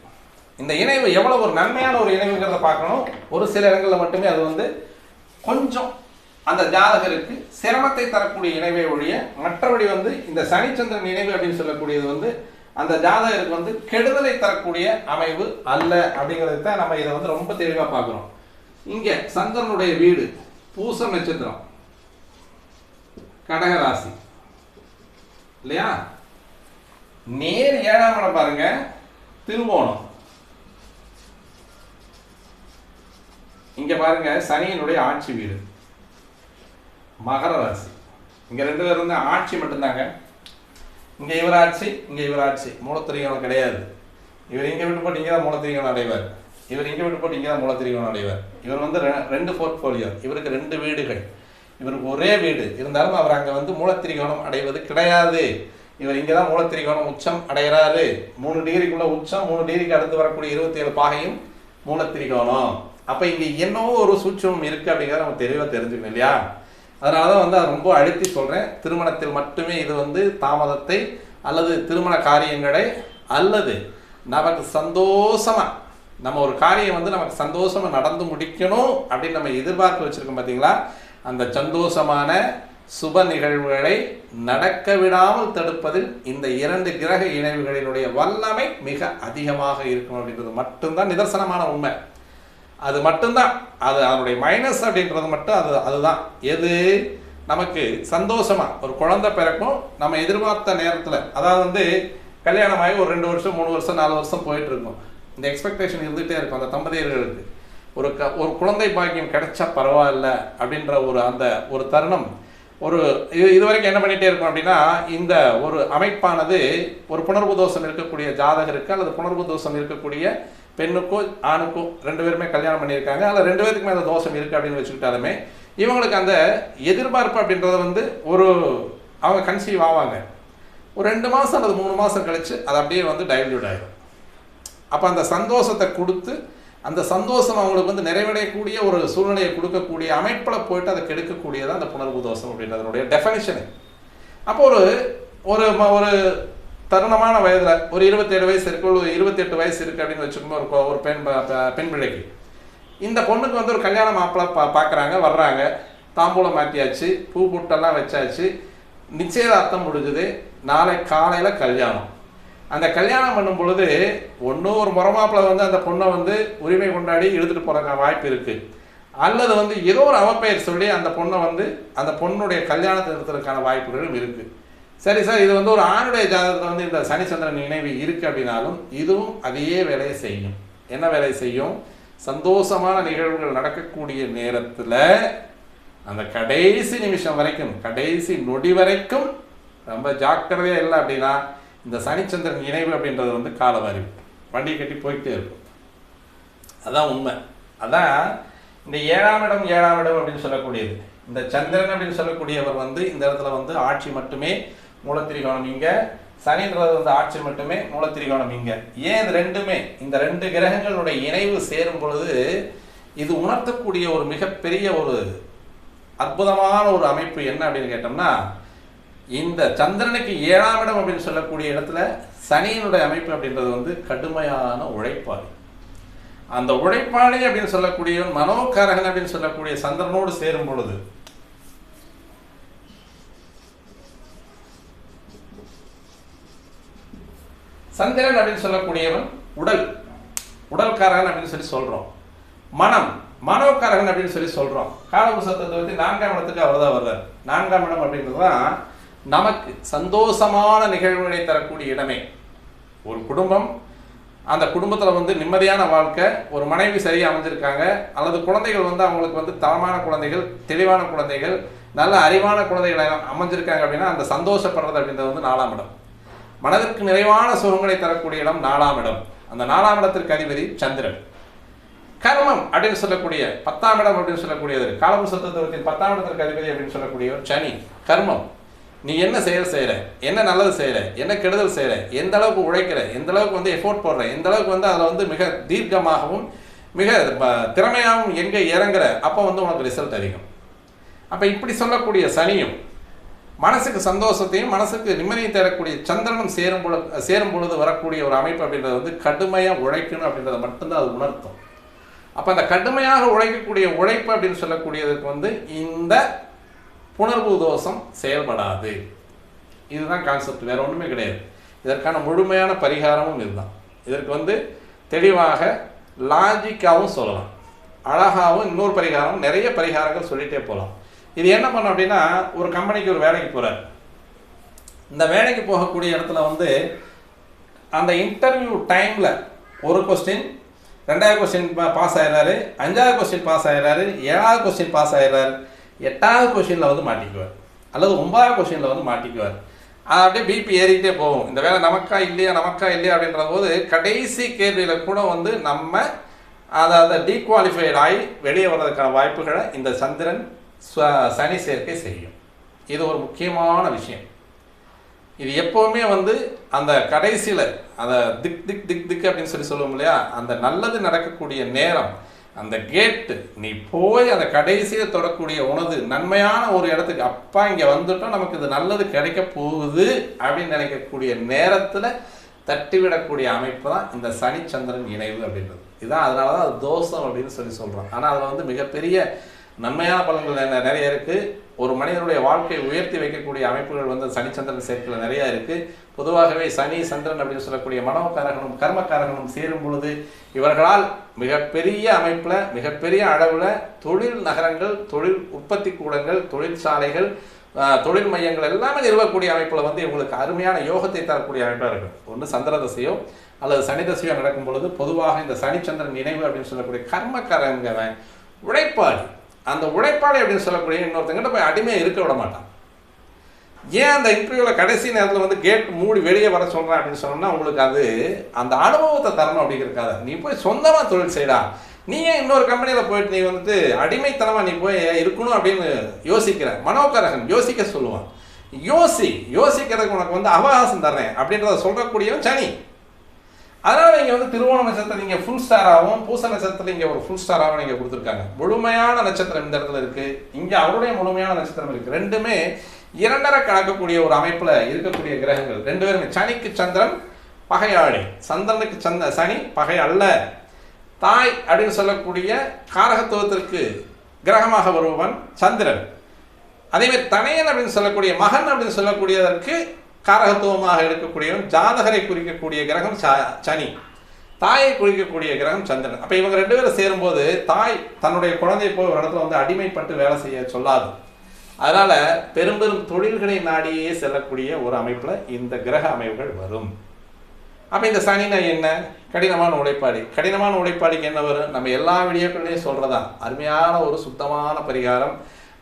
இந்த இணைவு எவ்வளோ ஒரு நன்மையான ஒரு இணைவுங்கிறத பார்க்கணும். ஒரு சில இடங்களில் மட்டுமே அது வந்து கொஞ்சம் அந்த ஜாதகருக்கு சிரமத்தை தரக்கூடிய இணைவை ஒழிய மற்றபடி வந்து இந்த சனிச்சந்திரன் இணைவு அப்படின்னு சொல்லக்கூடியது வந்து அந்த ஜாதகருக்கு வந்து கெடுதலை தரக்கூடிய அமைவு அல்ல அப்படிங்கிறது தான் நம்ம இதை வந்து ரொம்ப தெளிவாக பார்க்குறோம். இங்கே சந்திரனுடைய வீடு பூச நட்சத்திரம், கடகராசி இல்லையா? நேர் 7ஆம் இடம் பாருங்க, திருவோணம். இங்க பாருங்க சனியினுடைய ஆட்சி வீடு மகர ராசி. இங்க 2 பேர் வந்து ஆட்சி மட்டும்தாங்க. இங்க இவர் ஆட்சி, இங்க இவர் ஆட்சி. மூலத்திரிகோணம் கிடையாது. இவர் இங்க விட்டு போட்டு இங்கே தான் மூலத்திரிகோணம் அடைவார், இவர் இங்கே விட்டு போட்டு இங்கே தான் மூலத்திரிகோணம் அடைவார். இவர் வந்து 2 போர்ட்போலியோ, இவருக்கு 2 வீடுகள், இவருக்கு ஒரே வீடு இருந்தாலும் அவர் அங்கே வந்து மூலத்திரிகோணம் அடைவது கிடையாது. இவர் இங்கே தான் மூலத்திரிகோணம் உச்சம் அடைகிறாரு. 3 டிகிரிக்குள்ள உச்சம், 3 டிகிரிக்கு அடுத்து வரக்கூடிய 27 பாகையும் மூலத்திரிகோணம். அப்போ இங்கே என்னவோ ஒரு சூட்சமம் இருக்குது அப்படிங்கிறத நம்ம தெளிவாக தெரிஞ்சுக்கணும் இல்லையா? அதனால தான் வந்து அதை ரொம்ப அழுத்தி சொல்கிறேன். திருமணத்தில் மட்டுமே இது வந்து தாமதத்தை அல்லது திருமண காரியங்களை அல்லது நமக்கு சந்தோஷமாக நம்ம ஒரு காரியம் வந்து நமக்கு சந்தோஷமாக நடந்து முடிக்கணும் அப்படின்னு நம்ம எதிர்பார்ப்பு வச்சுருக்கோம் பார்த்தீங்களா? அந்த சந்தோஷமான சுப நிகழ்வுகளை நடக்க விடாமல் தடுப்பதில் இந்த 2 கிரக இணைவுகளினுடைய வல்லமை மிக அதிகமாக இருக்கும் அப்படின்றது மட்டும்தான் நிதர்சனமான உண்மை. அது மட்டும்தான், அது அதனுடைய மைனஸ் அப்படின்றது மட்டும் அதுதான். எது நமக்கு சந்தோஷமாக ஒரு குழந்தை பிறக்கும், நம்ம எதிர்பார்த்த நேரத்தில், அதாவது கல்யாணமாகி ஒரு 2 வருஷம் 3 வருஷம் 4 வருஷம் போயிட்டு இருக்கும். இந்த எக்ஸ்பெக்டேஷன் இருந்துகிட்டே இருக்கும் அந்த தம்பதியர்களுக்கு. ஒரு குழந்தை பாக்கியம் கிடைச்சா பரவாயில்ல அப்படின்ற ஒரு தருணம் இதுவரைக்கும் என்ன பண்ணிகிட்டே இருக்கும் அப்படின்னா, இந்த ஒரு அமைப்பானது ஒரு புணர்வு தோஷம் இருக்கக்கூடிய ஜாதகருக்கு அல்லது புணர்வு தோஷம் இருக்கக்கூடிய பெண்ணுக்கோ ஆணுக்கோ 2 பேருமே கல்யாணம் பண்ணியிருக்காங்க, அதில் 2 பேருக்கு மேலே தோஷம் இருக்குது அப்படின்னு வச்சுக்கிட்டாலுமே இவங்களுக்கு அந்த எதிர்பார்ப்பு அப்படின்றத அவங்க கன்சீவ் ஆவாங்க. ஒரு 2 மாதம் அல்லது 3 மாதம் கழித்து அது அப்படியே டைல்யூட் ஆகிடும். அப்போ அந்த சந்தோஷத்தை கொடுத்து அந்த சந்தோஷம் அவங்களுக்கு நிறைவடையக்கூடிய ஒரு சூழ்நிலையை கொடுக்கக்கூடிய அமைப்பில் போயிட்டு அதை கெடுக்கக்கூடியதான் அந்த புணர்வு தோஷம் அப்படின்றதனுடைய டெஃபனிஷனு. அப்போ ஒரு ஒரு தருணமான வயதில் ஒரு 27 வயசு இருக்குது, ஒரு 28 வயசு இருக்குது அப்படின்னு வச்சுக்கோங்க. ஒரு பெண் பிள்ளைக்கு இந்த பொண்ணுக்கு ஒரு கல்யாண மாப்பிள்ளை பார்க்குறாங்க, வர்றாங்க, தாம்பூலம் மாற்றியாச்சு, பூ புட்டெல்லாம் வச்சாச்சு, நிச்சயதார்த்தம் முடிஞ்சுது. நாளை காலையில் கல்யாணம். அந்த கல்யாணம் பண்ணும் பொழுது ஒரு முறமாப்பிள்ள அந்த பொண்ணை உரிமை கொண்டாடி இழுத்துட்டு போகிறதுக்கான வாய்ப்பு இருக்குது. அல்லது ஏதோ ஒரு அவப்பெயர் சொல்லி அந்த பொண்ணை அந்த பொண்ணுடைய கல்யாணத்தை நிறுத்துறதுக்கான வாய்ப்புகளும் இருக்குது. சரி சார், இது ஒரு ஆணுடைய ஜாதகத்தில் இந்த சனிச்சந்திரன் இணைவு இருக்குது அப்படின்னாலும் இதுவும் அதையே வேலையை செய்யும். என்ன வேலையை செய்யும்? சந்தோஷமான நிகழ்வுகள் நடக்கக்கூடிய நேரத்தில் அந்த கடைசி நிமிஷம் வரைக்கும், கடைசி நொடி வரைக்கும் ரொம்ப ஜாக்கிரதையாக இல்லை அப்படின்னா இந்த சனிச்சந்திரன் இணைவு அப்படின்றது காலவாரி வண்டியை கட்டி போயிட்டே இருக்கும். அதான் உண்மை. அதான் இந்த 7ஆம் இடம் அப்படின்னு சொல்லக்கூடியது. இந்த சந்திரன் அப்படின்னு சொல்லக்கூடியவர் இந்த இடத்துல ஆட்சி மட்டுமே மூலத்திரிகோணம் இங்கே, சனின்றது ஆட்சி மட்டுமே மூலத்திரிகோணம் இங்கே. ஏன் இது ரெண்டுமே, இந்த 2 கிரகங்களுடைய இணைவு சேரும் பொழுது இது உணர்த்தக்கூடிய ஒரு மிகப்பெரிய ஒரு அற்புதமான ஒரு அமைப்பு என்ன அப்படின்னு கேட்டோம்னா, இந்த சந்திரனுக்கு 7ஆம் இடம் அப்படின்னு சொல்லக்கூடிய இடத்துல சனியினுடைய அமைப்பு அப்படின்றது கடுமையான உழைப்பாளி. அந்த உழைப்பாளி அப்படின்னு சொல்லக்கூடிய மனோகாரகன் அப்படின்னு சொல்லக்கூடிய சந்திரனோடு சேரும் பொழுது சந்திரன் அப்படின்னு சொல்லக்கூடியவன் உடல்காரகன் அப்படின்னு சொல்லி சொல்றோம். மனோகாரகன் அப்படின்னு சொல்லி சொல்றோம். காலபுருஷத்தை 4ஆம் இடத்துக்கு அவர் தான் வர்றார். 4ஆம் இடம் அப்படின்றதுதான் நமக்கு சந்தோஷமான நிகழ்வுகளை தரக்கூடிய இடமே. ஒரு குடும்பம், அந்த குடும்பத்தில் நிம்மதியான வாழ்க்கை, ஒரு மனைவி சரியாக அமைஞ்சிருக்காங்க, அல்லது குழந்தைகள் அவங்களுக்கு தரமான குழந்தைகள், தெளிவான குழந்தைகள், நல்ல அறிவான குழந்தைகளை அமைஞ்சிருக்காங்க அப்படின்னா அந்த சந்தோஷப்படுறது அப்படின்றது 4ஆம் இடம். மனதிற்கு நிறைவான சுகங்களை தரக்கூடிய இடம் 4ஆம் இடம். அந்த 4ஆம் இடத்திற்கு அதிபதி சந்திரன். கர்மம் அப்படின்னு சொல்லக்கூடிய 10ஆம் இடம் அப்படின்னு சொல்லக்கூடியது காலபுருஷத்தின் 10ஆம் இடத்திற்கு அதிபதி அப்படின்னு சொல்லக்கூடியவர் சனி. கர்மம், நீ என்ன செயல் செய்கிற, என்ன நல்லது செய்கிற, என்ன கெடுதல் செய்கிற, எந்த அளவுக்கு உழைக்கிற, எந்த அளவுக்கு எஃபோர்ட் போடுற, எந்த அளவுக்கு அதில் மிக தீர்க்கமாகவும் மிக திறமையாகவும் எங்கே இறங்குற, அப்போ உனக்கு ரிசல்ட் அதிகம். அப்போ இப்படி சொல்லக்கூடிய சனியும் மனசுக்கு சந்தோஷத்தையும் மனசுக்கு நிம்மதியை தரக்கூடிய சந்திரனும் சேரும் பொழுது வரக்கூடிய ஒரு அமைப்பு அப்படின்றது கடுமையாக உழைக்கணும் அப்படின்றத மட்டும்தான் அது உணர்த்தும். அப்போ அந்த கடுமையாக உழைக்கக்கூடிய உழைப்பு அப்படின்னு சொல்லக்கூடியதுக்கு இந்த புணர்வு தோஷம் செயல்படாது. இதுதான் கான்செப்ட், வேற ஒன்றுமே கிடையாது. இதற்கான முழுமையான பரிகாரமும் இதுதான். இதற்கு தெளிவாக லாஜிக்காகவும் சொல்லலாம், அழகாகவும் இன்னொரு பரிகாரம், நிறைய பரிகாரங்கள் சொல்லிகிட்டே போகலாம். இது என்ன பண்ணும் அப்படின்னா, ஒரு கம்பெனிக்கு ஒரு வேலைக்கு போகிறார். இந்த வேலைக்கு போகக்கூடிய இடத்துல அந்த இன்டர்வியூ டைமில் ஒரு கொஸ்டின், 2வது கொஸ்டின் பாஸ் ஆகிடுறாரு, 5வது கொஸ்டின் பாஸ் ஆகிடுறாரு, 7வது கொஸ்டின் பாஸ் ஆகிடுறாரு, 8வது கொஸ்டினில் மாட்டிக்குவார், அல்லது 9வது கொஸ்டினில் மாட்டிக்குவார். அது அப்படியே பிபி ஏறிக்கிட்டே போகும். இந்த வேலை நமக்கா இல்லையா அப்படின்ற போது கடைசி கேள்வியில் கூட நம்ம அதை டீக்வாலிஃபைட் ஆகி வெளியே வர்றதுக்கான வாய்ப்புகளை இந்த சந்திரன் சனி சேர்க்கை செய்யும். இது ஒரு முக்கியமான விஷயம். இது எப்போவுமே அந்த கடைசியில் அந்த திக் திக் திக் திக் அப்படின்னு சொல்லுவோம் இல்லையா, அந்த நல்லது நடக்கக்கூடிய நேரம், அந்த கேட்டு நீ போய் அந்த கடைசியில் தொடக்கூடிய உனது நன்மையான ஒரு இடத்துக்கு, அப்பா இங்கே வந்துட்டோம், நமக்கு இது நல்லது கிடைக்க போகுது அப்படின்னு நினைக்கக்கூடிய நேரத்தில் தட்டிவிடக்கூடிய அமைப்பு தான் இந்த சனி சந்திரன் இணைவு அப்படின்றது. இதுதான், அதனால தான் அது தோஷம் அப்படின்னு சொல்கிறோம். ஆனால் அதில் மிகப்பெரிய நன்மையான பலன்கள் நிறைய இருக்குது. ஒரு மனிதனுடைய வாழ்க்கையை உயர்த்தி வைக்கக்கூடிய அமைப்புகள் வந்து சனிச்சந்திரன் சேர்க்கையில் நிறையா இருக்குது. பொதுவாகவே சனி சந்திரன் அப்படின்னு சொல்லக்கூடிய மனோகாரகனும் கர்மக்காரகனும் சேரும் பொழுது இவர்களால் மிகப்பெரிய அமைப்பில் மிகப்பெரிய அளவில் தொழில் நகரங்கள், தொழில் உற்பத்தி கூடங்கள், தொழிற்சாலைகள், தொழில் மையங்கள் எல்லாமே நிறுவக்கூடிய அமைப்பில் வந்து இவங்களுக்கு அருமையான யோகத்தை தரக்கூடிய அமைப்பாக இருக்கும். ஒன்று சந்திர தசையோ அல்லது சனி தசையோ நடக்கும் பொழுது பொதுவாக இந்த சனிச்சந்திரன் நினைவு அப்படின்னு சொல்லக்கூடிய கர்மக்காரங்கவன் உழைப்பாளி. அந்த உழைப்பாளி அப்படின்னு சொல்லக்கூடிய இன்னொருத்தங்கிட்ட போய் அடிமையாக இருக்க விட மாட்டான். ஏன் அந்த இன்டர்வியூவில் கடைசி நேரத்தில் வந்து கேட் மூடி வெளியே வர சொல்கிறேன் அப்படின்னு சொன்னோம்னா உங்களுக்கு அது அந்த அனுபவத்தை தரணும் அப்படிங்கிறக்காக. நீ போய் சொந்தமாக தொழில் செய்யடா, நீ ஏன் இன்னொரு கம்பெனியில் போயிட்டு நீ வந்துட்டு அடிமைத்தனமாக நீ போய் இருக்கணும் அப்படின்னு யோசிக்கிற. மனோகரகன் யோசிக்க சொல்லுவான். யோசிக்கிறதுக்கு உனக்கு வந்து அவகாசம் தர்றேன் அப்படின்றத சொல்கிறக்கூடியவன் சனி. அதனால் நீங்கள் வந்து திருவோண நட்சத்திரம் நீங்கள் ஃபுல் ஸ்டாராகவும், பூச நட்சத்திரத்தில் இங்கே ஒரு ஃபுல் ஸ்டாராகவும் நீங்கள் கொடுத்துருக்காங்க. முழுமையான நட்சத்திரம் இந்த இடத்துல இருக்குது, இங்கே அவருடைய முழுமையான நட்சத்திரம் இருக்குது. ரெண்டுமே இரண்டரை கலக்கக்கூடிய ஒரு அமைப்பில் இருக்கக்கூடிய கிரகங்கள். ரெண்டு பேருமே சனிக்கு சந்திரன் பகையாளி, சந்திரனுக்கு சனி பகை அல்ல. தாய் அப்படின்னு சொல்லக்கூடிய காரகத்துவத்திற்கு கிரகமாக வருபவன் சந்திரன். அதேமாதிரி தனையன் அப்படின்னு சொல்லக்கூடிய மகன் அப்படின்னு சொல்லக்கூடியதற்கு காரகத்துவமாக இருக்கக்கூடியவன் ஜாதகரை குறிக்கக்கூடிய கிரகம் சனி, தாயை குறிக்கக்கூடிய கிரகம் சந்திரன். அப்போ இவங்க ரெண்டு பேரும் சேரும்போது தாய் தன்னுடைய குழந்தையை போய் ஒரு இடத்துல வந்து அடிமைப்பட்டு வேலை செய்ய சொல்லாது. அதனால பெரும் தொழில்களை நாடியே செல்லக்கூடிய ஒரு அமைப்பில் இந்த கிரக அமைப்புகள் வரும். அப்போ இந்த சனினா என்ன? கடினமான உழைப்பாளி. கடினமான உழைப்பாளிக்கு என்ன வரும்? நம்ம எல்லா வீடியோக்கள்லையும் சொல்கிறதா அருமையான ஒரு சுத்தமான பரிகாரம்,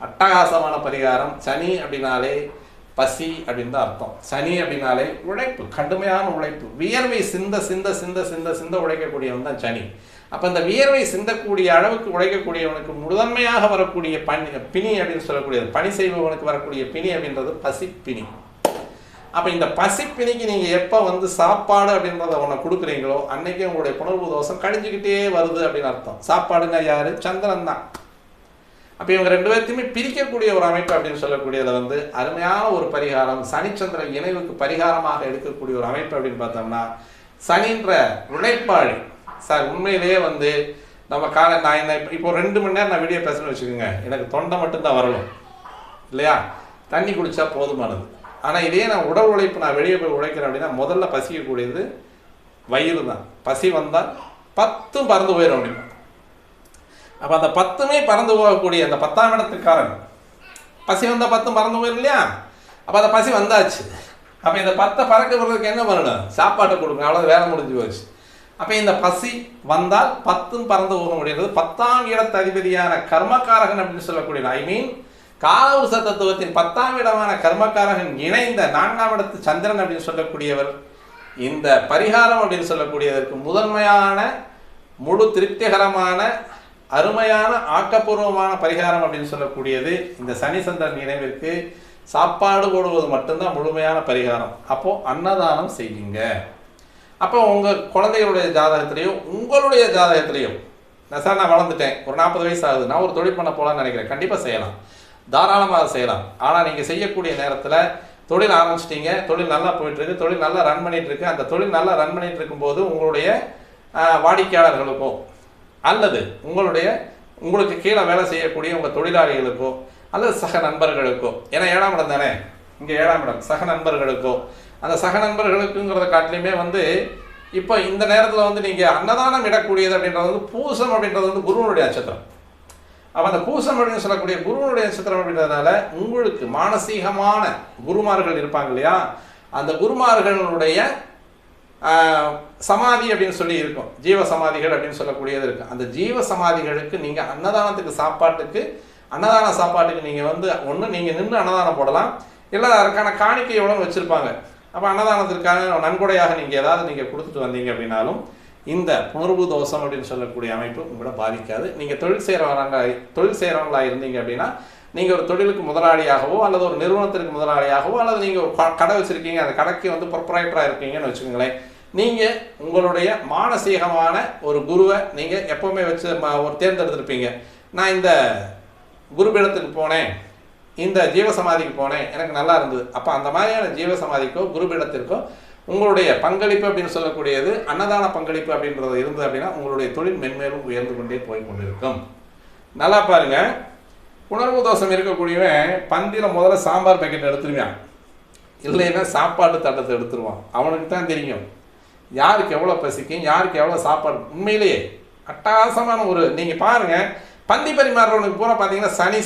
அட்டகாசமான பரிகாரம். சனி அப்படின்னாலே பசி அப்படின்னு தான் அர்த்தம். சனி அப்படின்னாலே உழைப்பு, கடுமையான உழைப்பு, வியர்வை சிந்த சிந்த சிந்த சிந்த சிந்த உழைக்கக்கூடியவன் தான் சனி. அப்போ இந்த வியர்வை சிந்தக்கூடிய அளவுக்கு உழைக்கக்கூடியவனுக்கு முதன்மையாக வரக்கூடிய பிணி அப்படின்னு சொல்லக்கூடியது, பணி செய்பவனுக்கு வரக்கூடிய பிணி அப்படின்றது பசிப்பிணி. அப்போ இந்த பசிப்பிணிக்கு நீங்கள் எப்போ வந்து சாப்பாடு அப்படின்றத ஒன்று கொடுக்குறீங்களோ அன்னைக்கே உங்களுடைய புணர்வு தோஷம் கழிஞ்சிக்கிட்டே வருது அப்படின்னு அர்த்தம். சாப்பாடுன்னா யாரு? சந்திரன் தான். அப்போ இவங்க ரெண்டு பேர்த்தையுமே பிரிக்கக்கூடிய ஒரு அமைப்பு அப்படின்னு சொல்லக்கூடியதை வந்து அருமையான ஒரு பரிகாரம், சனிச்சந்திர இணைவுக்கு பரிகாரமாக எடுக்கக்கூடிய ஒரு அமைப்பு அப்படின்னு பார்த்தோம்னா சனின்ற உழைப்பாளி. சார் உண்மையிலேயே வந்து நம்ம நான் என்ன இப்போ 2 மணி நேரம் நான் வீடியோ பேசணும்னு வச்சுக்கோங்க, எனக்கு தொண்டை மட்டும்தான் வரணும் இல்லையா, தண்ணி குடித்தா போதுமானது. ஆனால் இதே நான் உடல் உழைப்பு நான் வெளியே போய் உழைக்கிறேன் அப்படின்னா முதல்ல பசிக்கக்கூடியது வயிறு தான். பசி வந்தால் 10 பறந்து போயிடும் அப்படின்னா. அப்போ அந்த 10மே பறந்து போகக்கூடிய அந்த 10ஆம் இடத்துக்காரன் பசி வந்தால் 10 பறந்து போயிடும் இல்லையா. அப்போ அந்த பசி வந்தாச்சு. அப்போ இந்த 10 பறக்க போகிறதுக்கு என்ன பண்ணணும்? சாப்பாட்டை கொடுங்க, அவ்வளோ வேலை முடிஞ்சு போச்சு. அப்போ இந்த பசி வந்தால் 10 பறந்து போக முடியாது. 10ஆம் இடத்து அதிபதியான கர்மக்காரகன் அப்படின்னு சொல்லக்கூடிய காலவருஷ தத்துவத்தின் 10ஆம் இடமான கர்மக்காரகன் இணைந்த 4ஆம் இடத்து சந்திரன் அப்படின்னு சொல்லக்கூடியவர் இந்த பரிகாரம் அப்படின்னு சொல்லக்கூடியதற்கு முதன்மையான முழு திருப்திகரமான அருமையான ஆக்கப்பூர்வமான பரிகாரம் அப்படின்னு சொல்லக்கூடியது இந்த சனி சந்திரன் இணைவிற்கு சாப்பாடு போடுவது மட்டும்தான் முழுமையான பரிகாரம். அப்போது அன்னதானம் செய்யுங்க. அப்போ உங்கள் குழந்தைகளுடைய ஜாதகத்திலேயோ உங்களுடைய ஜாதகத்திலேயோ சார் நான் வளர்ந்துட்டேன், ஒரு 40 வயசு ஆகுது, நான் ஒரு தொழில் பண்ண போகலான்னு நினைக்கிறேன், கண்டிப்பாக செய்யலாம், தாராளமாக செய்யலாம். ஆனால் நீங்கள் செய்யக்கூடிய நேரத்தில் தொழில் ஆரம்பிச்சிட்டிங்க, தொழில் நல்லா போயிட்டுருக்கு, தொழில் நல்லா ரன் பண்ணிகிட்ருக்கு. அந்த தொழில் நல்லா ரன் பண்ணிகிட்டு இருக்கும்போது உங்களுடைய வாடிக்கையாளர்களுக்கோ அல்லது உங்களுக்கு கீழே வேலை செய்யக்கூடிய உங்கள் தொழிலாளிகளுக்கோ அல்லது சக நண்பர்களுக்கோ, ஏன்னா 7ஆம் இடம் தானே, இங்கே 7ஆம் இடம், சக நண்பர்களுக்கோ, அந்த சக நண்பர்களுக்குங்கிறத காட்டிலையுமே வந்து இப்போ இந்த நேரத்தில் வந்து நீங்கள் அன்னதானம் இடக்கூடியது அப்படின்றது வந்து பூசம் அப்படின்றது வந்து குருவனுடைய நட்சத்திரம். அப்போ அந்த பூசம் அப்படின்னு சொல்லக்கூடிய குருவனுடைய நட்சத்திரம் அப்படின்றதுனால உங்களுக்கு மானசீகமான குருமார்கள் இருப்பாங்க இல்லையா, அந்த குருமார்களுடைய சமாதி அப்படின்னு சொல்லி இருக்கும், ஜீவ சமாதிகள் அப்படின்னு சொல்லக்கூடியது இருக்குது. அந்த ஜீவ சமாதிகளுக்கு நீங்கள் அன்னதான சாப்பாட்டுக்கு நீங்கள் வந்து ஒன்று நீங்கள் நின்று அன்னதானம் போடலாம், இல்லை அதற்கான காணிக்கை எவ்வளோ வச்சுருப்பாங்க. அப்போ அன்னதானத்திற்கான நன்கொடையாக நீங்கள் ஏதாவது நீங்கள் கொடுத்துட்டு வந்தீங்க அப்படின்னாலும் இந்த புணர்வு தோஷம் அப்படின்னு சொல்லக்கூடிய அமைப்பு உங்களை பாதிக்காது. நீங்கள் தொழில் செய்கிறவங்களாக இருந்தீங்க அப்படின்னா நீங்கள் ஒரு தொழிலுக்கு முதலாளியாகவோ அல்லது ஒரு நிறுவனத்திற்கு முதலாளியாகவோ அல்லது நீங்கள் ஒரு கடை வச்சுருக்கீங்க, அந்த கடைக்கு வந்து ப்ரொப்ரைட்டராக இருக்கீங்கன்னு வச்சுக்கோங்களேன், நீங்கள் உங்களுடைய மானசீகமான ஒரு குருவை நீங்கள் எப்போவுமே வச்சு ஒரு தேர்ந்தெடுத்திருப்பீங்க. நான் இந்த குருபீடத்துக்கு போனேன், இந்த ஜீவசமாதிக்கு போனேன், எனக்கு நல்லா இருந்தது. அப்போ அந்த மாதிரியான ஜீவசமாதிக்கோ குருபீடத்திற்கோ உங்களுடைய பங்களிப்பு அப்படின்னு சொல்லக்கூடியது அன்னதான பங்களிப்பு அப்படின்றது இருந்தது அப்படின்னா உங்களுடைய தொழில் மென்மேலும் உயர்ந்து கொண்டே போய் கொண்டிருக்கும். நல்லா பாருங்க, உணர்வு தோஷம் இருக்கக்கூடியவன் பந்தியில் முதல்ல சாம்பார் பேக்கெட் எடுத்துருவான், இல்லைன்னா சாப்பாடு தட்டத்தை எடுத்துருவான். அவனுக்கு தான் தெரியும் யாருக்கு எவ்வளோ பசிக்கும், யாருக்கு எவ்வளோ சாப்பாடு. உண்மையிலேயே அட்டகாசமான ஒரு நீங்கள் பாருங்கள், பந்தி பரிமாறுறவனுக்கு பூரா பார்த்தீங்கன்னா சனி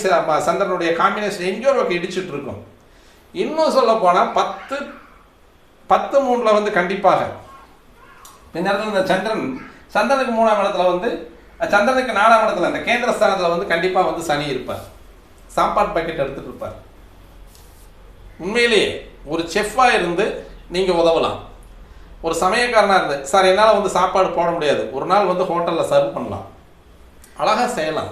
சந்திரனுடைய காம்பினேஷன் எங்கேயோ ஒரு இடிச்சுட்டு இருக்கும். இன்னும் சொல்ல போனால் 10-10-3 வந்து கண்டிப்பாக இந்த இடத்துல இந்த சந்திரனுக்கு 3ஆம் இடத்துல வந்து சந்திரனுக்கு 4ஆம் இடத்துல இந்த கேந்திரஸ்தானத்தில் வந்து கண்டிப்பாக வந்து சனி இருப்பார், சாப்பாடு பாக்கெட் எடுத்துகிட்டு இருப்பார். உண்மையிலேயே ஒரு செஃப்பாக இருந்து நீங்கள் உதவலாம். ஒரு சமயக்காரனாக இருந்து சார் என்னால் வந்து சாப்பாடு போட முடியாது, ஒரு நாள் வந்து ஹோட்டலில் சர்வ் பண்ணலாம், அழகாக செய்யலாம்.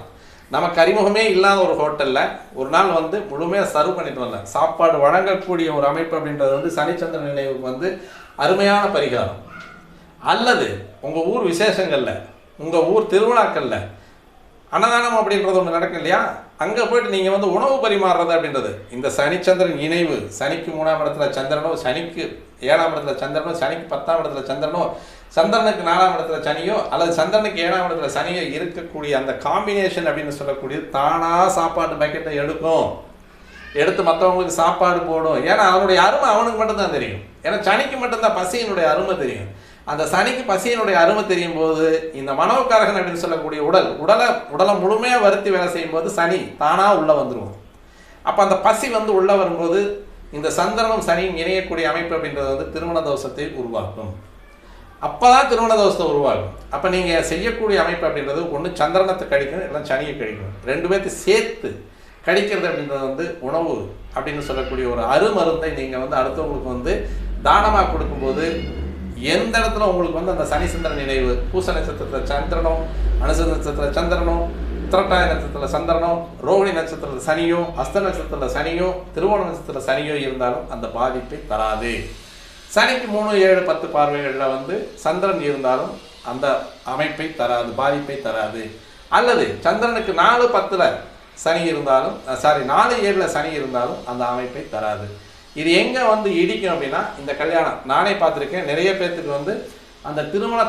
நமக்கு அறிமுகமே இல்லாத ஒரு ஹோட்டலில் ஒரு நாள் வந்து முழுமையாக சர்வ் பண்ணிட்டு வரல, சாப்பாடு வழங்கக்கூடிய ஒரு அமைப்பு அப்படின்றது வந்து சனிச்சந்திர நினைவுக்கு வந்து அருமையான பரிகாரம். அல்லது உங்கள் ஊர் விசேஷங்களில், உங்கள் ஊர் திருவிழாக்களில் அன்னதானம் அப்படின்றது ஒன்று நடக்கும் இல்லையா, அங்கே போய்ட்டு நீங்கள் வந்து உணவு பரிமாறுறது அப்படின்றது இந்த சனிச்சந்திரன் இணைவு, சனிக்கு 3ஆம் இடத்துல சந்திரனோ, சனிக்கு 7ஆம் இடத்துல சந்திரனோ, சனிக்கு 10ஆம் இடத்துல சந்திரனோ, சந்திரனுக்கு 4ஆம் இடத்துல சனியோ அல்லது சந்திரனுக்கு 7ஆம் இடத்துல சனியோ இருக்கக்கூடிய அந்த காம்பினேஷன் அப்படின்னு சொல்லக்கூடியது தானாக சாப்பாடு பக்கெட்டை எடுத்து மற்றவங்களுக்கு சாப்பாடு போடும். ஏன்னா அவனுடைய அருமை அவனுக்கு மட்டும்தான் தெரியும். ஏன்னா சனிக்கு மட்டும்தான் பசியினுடைய அருமை தெரியும். அந்த சனிக்கு பசியினுடைய அருமை தெரியும் போது இந்த மனோகாரகன் அப்படின்னு சொல்லக்கூடிய உடலை முழுமையாக வருத்தி வேலை செய்யும் போது சனி தானாக உள்ளே வந்துடுவோம். அப்போ அந்த பசி வந்து உள்ளே வரும்போது இந்த சந்திரனும் சனியும் இணையக்கூடிய அமைப்பு அப்படின்றது வந்து திருமண தோஷத்தை உருவாக்கும். அப்போ தான் திருமண தோஷத்தை உருவாகும். அப்போ நீங்கள் செய்யக்கூடிய அமைப்பு அப்படின்றது ஒன்று சந்திரனத்தை கழிக்கணும், இல்லை சனியை கழிக்கணும். 2 பேர்த்து சேர்த்து கழிக்கிறது அப்படின்றது வந்து உணவு அப்படின்னு சொல்லக்கூடிய ஒரு அருமருந்தை நீங்கள் வந்து அடுத்தவங்களுக்கு வந்து தானமாக கொடுக்கும்போது எந்த இடத்துல உங்களுக்கு வந்து அந்த சனி சந்திரன் நினைவு, பூச நட்சத்திரத்தில் சந்திரனோ, அனுச நட்சத்திரத்தில் சந்திரனோ, உத்திரட்டாய நட்சத்திரத்தில் சந்திரனோ, ரோகிணி நட்சத்திரத்தில் சனியோ, அஸ்த நட்சத்திரத்தில் சனியோ, திருவோண நட்சத்திரத்தில் சனியோ இருந்தாலும் அந்த பாதிப்பை தராது. சனிக்கு 3, 7, 10 பார்வைகளில் வந்து சந்திரன் இருந்தாலும் அந்த அமைப்பை தராது, பாதிப்பை தராது. அல்லது சந்திரனுக்கு 4, 10 சனி இருந்தாலும் 4, 7 சனி இருந்தாலும் அந்த அமைப்பை தராது. இது எங்கே வந்து இடிக்கும் அப்படின்னா இந்த கல்யாணம் நானே பார்த்துருக்கேன். நிறைய பேர்த்துக்கு வந்து அந்த திருமண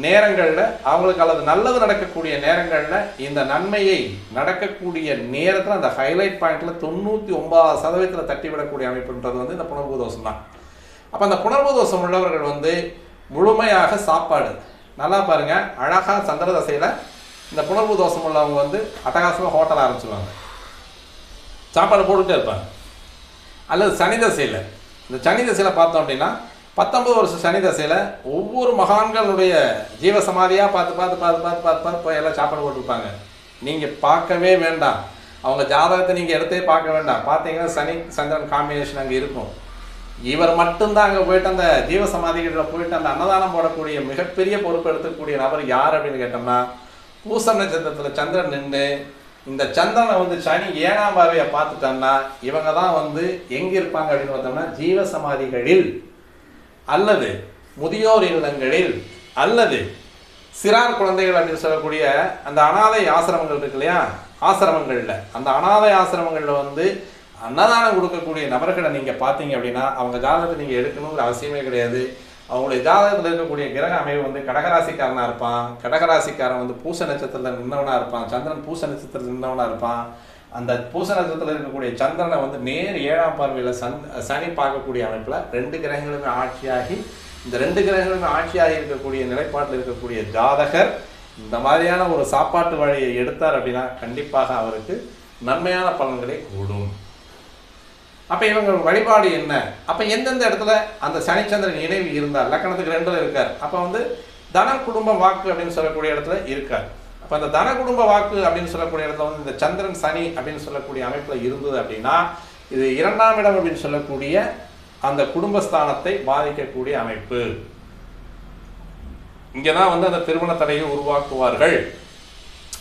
நேரங்களில் அவங்களுக்கு அல்லது நல்லது நடக்கக்கூடிய நேரங்களில் இந்த நன்மையை நடக்கக்கூடிய நேரத்தில் அந்த ஹைலைட் பாயிண்டில் 99% தட்டிவிடக்கூடிய அமைப்புன்றது வந்து இந்த புணர்வு தோஷம் தான். அப்போ அந்த புணர்வு தோஷம் உள்ளவர்கள் வந்து முழுமையாக சாப்பாடு நல்லா பாருங்கள், அழகாக சந்திர தசையில் இந்த புணர்வு தோஷம் உள்ளவங்க வந்து அட்டகாசமாக ஹோட்டல் ஆரம்பிச்சுருவாங்க, சாப்பாடு போட்டுகிட்டே இருப்பாங்க. அல்லது சனி தசையில், இந்த சனி தசையில் பார்த்தோம் அப்படின்னா 19 வருஷம் சனி தசையில் ஒவ்வொரு மகான்களுடைய ஜீவசமாதியாக பார்த்து போய் எல்லாம் சாப்பாடு போட்டுருப்பாங்க. நீங்கள் பார்க்கவே வேண்டாம், அவங்க ஜாதகத்தை நீங்கள் எடுத்தே பார்க்க வேண்டாம். பார்த்தீங்கன்னா சனி சந்திரன் காம்பினேஷன் அங்கே இருக்கும். இவர் மட்டும்தான் அங்கே போயிட்டு அந்த ஜீவசமாதிகளில் போயிட்டு அந்த அன்னதானம் போடக்கூடிய மிகப்பெரிய பொறுப்பு எடுத்துக்கூடிய நபர் யார் அப்படின்னு கேட்டோம்னா, பூச நட்சத்திரத்தில் சந்திரன் நின்று இந்த சந்திரனை வந்து சனி 7ஆம் பார்வையை பார்த்துட்டோம்னா இவங்க தான் வந்து எங்கே இருப்பாங்க அப்படின்னு பார்த்தோம்னா ஜீவசமாதிகளில் அல்லது முதியோர் இல்லங்களில் அல்லது சிறார் குழந்தைகள் அப்படின்னு சொல்லக்கூடிய அந்த அனாதை ஆசிரமங்கள் இருக்கு இல்லையா, ஆசிரமங்களில் அந்த அனாதை ஆசிரமங்களில் வந்து அன்னதானம் கொடுக்கக்கூடிய நபர்களை நீங்கள் பார்த்தீங்க அப்படின்னா அவங்க ஜாதகத்தை நீங்கள் எடுக்கணுங்கிற அவசியமே கிடையாது. அவங்களுடைய ஜாதகத்தில் இருக்கக்கூடிய கிரக அமைவு வந்து கடகராசிக்காரனாக இருப்பான், கடகராசிக்காரன் வந்து பூச நட்சத்திரத்தில் நின்றவனாக இருப்பான், சந்திரன் பூச நட்சத்திரத்தில் நின்றவனாக இருப்பான். அந்த பூச நட்சத்திரத்தில் இருக்கக்கூடிய சந்திரனை வந்து நேர் 7ஆம் பார்வையில் சனி பார்க்கக்கூடிய அமைப்பில் 2 கிரகங்களுமே ஆட்சியாகி இந்த 2 கிரகங்களுமே ஆட்சியாகி இருக்கக்கூடிய நிலைப்பாட்டில் இருக்கக்கூடிய ஜாதகர் இந்த மாதிரியான ஒரு சாப்பாட்டு வழியை எடுத்தார் அப்படின்னா கண்டிப்பாக அவருக்கு நன்மையான பலன்களை கூடும். அப்போ இவங்க வழிபாடு என்ன, அப்போ எந்தெந்த இடத்துல அந்த சனிச்சந்திரன் இணைவு இருந்தார், லக்கணத்துக்கு 2ல் இருக்கார், அப்போ வந்து தன குடும்ப வாக்கு அப்படின்னு சொல்லக்கூடிய இடத்துல இருக்கார். அப்போ அந்த தன குடும்ப வாக்கு அப்படின்னு சொல்லக்கூடிய இடத்துல வந்து இந்த சந்திரன் சனி அப்படின்னு சொல்லக்கூடிய அமைப்பில் இருந்தது அப்படின்னா இது 2ஆம் இடம் அப்படின்னு சொல்லக்கூடிய அந்த குடும்பஸ்தானத்தை பாதிக்கக்கூடிய அமைப்பு. இங்கே தான் வந்து அந்த திருமண தடையை உருவாக்குவார்கள்.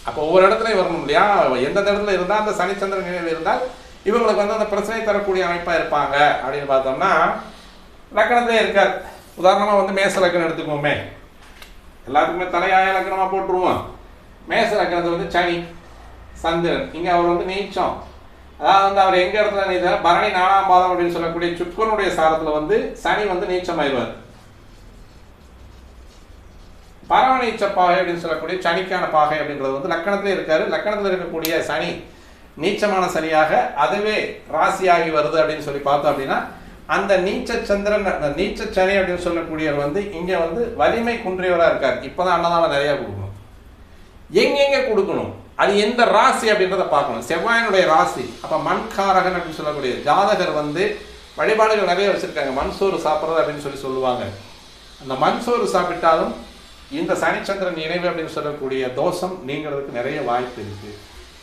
அப்போ ஒவ்வொரு இடத்துலையும் வரணும் இல்லையா, எந்தெந்த இடத்துல இருந்தால் அந்த சனிச்சந்திரன் நினைவு இருந்தால் இவங்களுக்கு வந்து அந்த பிரச்சனை தரக்கூடிய அமைப்பாக இருப்பாங்க அப்படின்னு பார்த்தோம்னா லக்கணத்திலே இருக்கார். உதாரணமாக வந்து மேச லக்கணம் எடுத்துக்குவோமே, எல்லாத்துக்குமே தலையாய லக்கணமாக போட்டுருவோம். மேச லக்கணத்தில் வந்து சனி சந்திரன், இங்கே அவர் வந்து நீச்சம், அதாவது வந்து அவர் எங்கே இடத்துல நீச்சார், பரணி 4ஆம் பாதம் அப்படின்னு சொல்லக்கூடிய சுக்கரனுடைய சாரத்தில் வந்து சனி வந்து நீச்சமாயிருவார். பரவநீச்ச பாகை அப்படின்னு சொல்லக்கூடிய சனிக்கான பாகை அப்படின்றது வந்து லக்கணத்திலே இருக்காரு. லக்கணத்தில் இருக்கக்கூடிய சனி நீச்சமான சனியாக அதுவே ராசியாகி வருது அப்படின்னு சொல்லி பார்த்தோம் அப்படின்னா அந்த நீச்ச சந்திரன் நீச்ச சனி அப்படின்னு சொல்லக்கூடியவர் வந்து இங்கே வந்து வலிமை குன்றியவராக இருக்கார். இப்போதான் அன்னதானம் நிறையா கொடுக்கணும். எங்கெங்கே கொடுக்கணும், அது எந்த ராசி அப்படின்றத பார்க்கணும். செவ்வாயினுடைய ராசி. அப்போ மண்காரகன் அப்படின்னு சொல்லக்கூடிய ஜாதகர் வந்து வழிபாடுகள் நிறைய வச்சுருக்காங்க. மண் சோறு சாப்பிட்றது அப்படின்னு சொல்லுவாங்க. அந்த மண் சோறு சாப்பிட்டாலும் இந்த சனிச்சந்திரன் இணைவு அப்படின்னு சொல்லக்கூடிய தோஷம் நீங்கிறதுக்கு நிறைய வாய்ப்பு இருக்குது.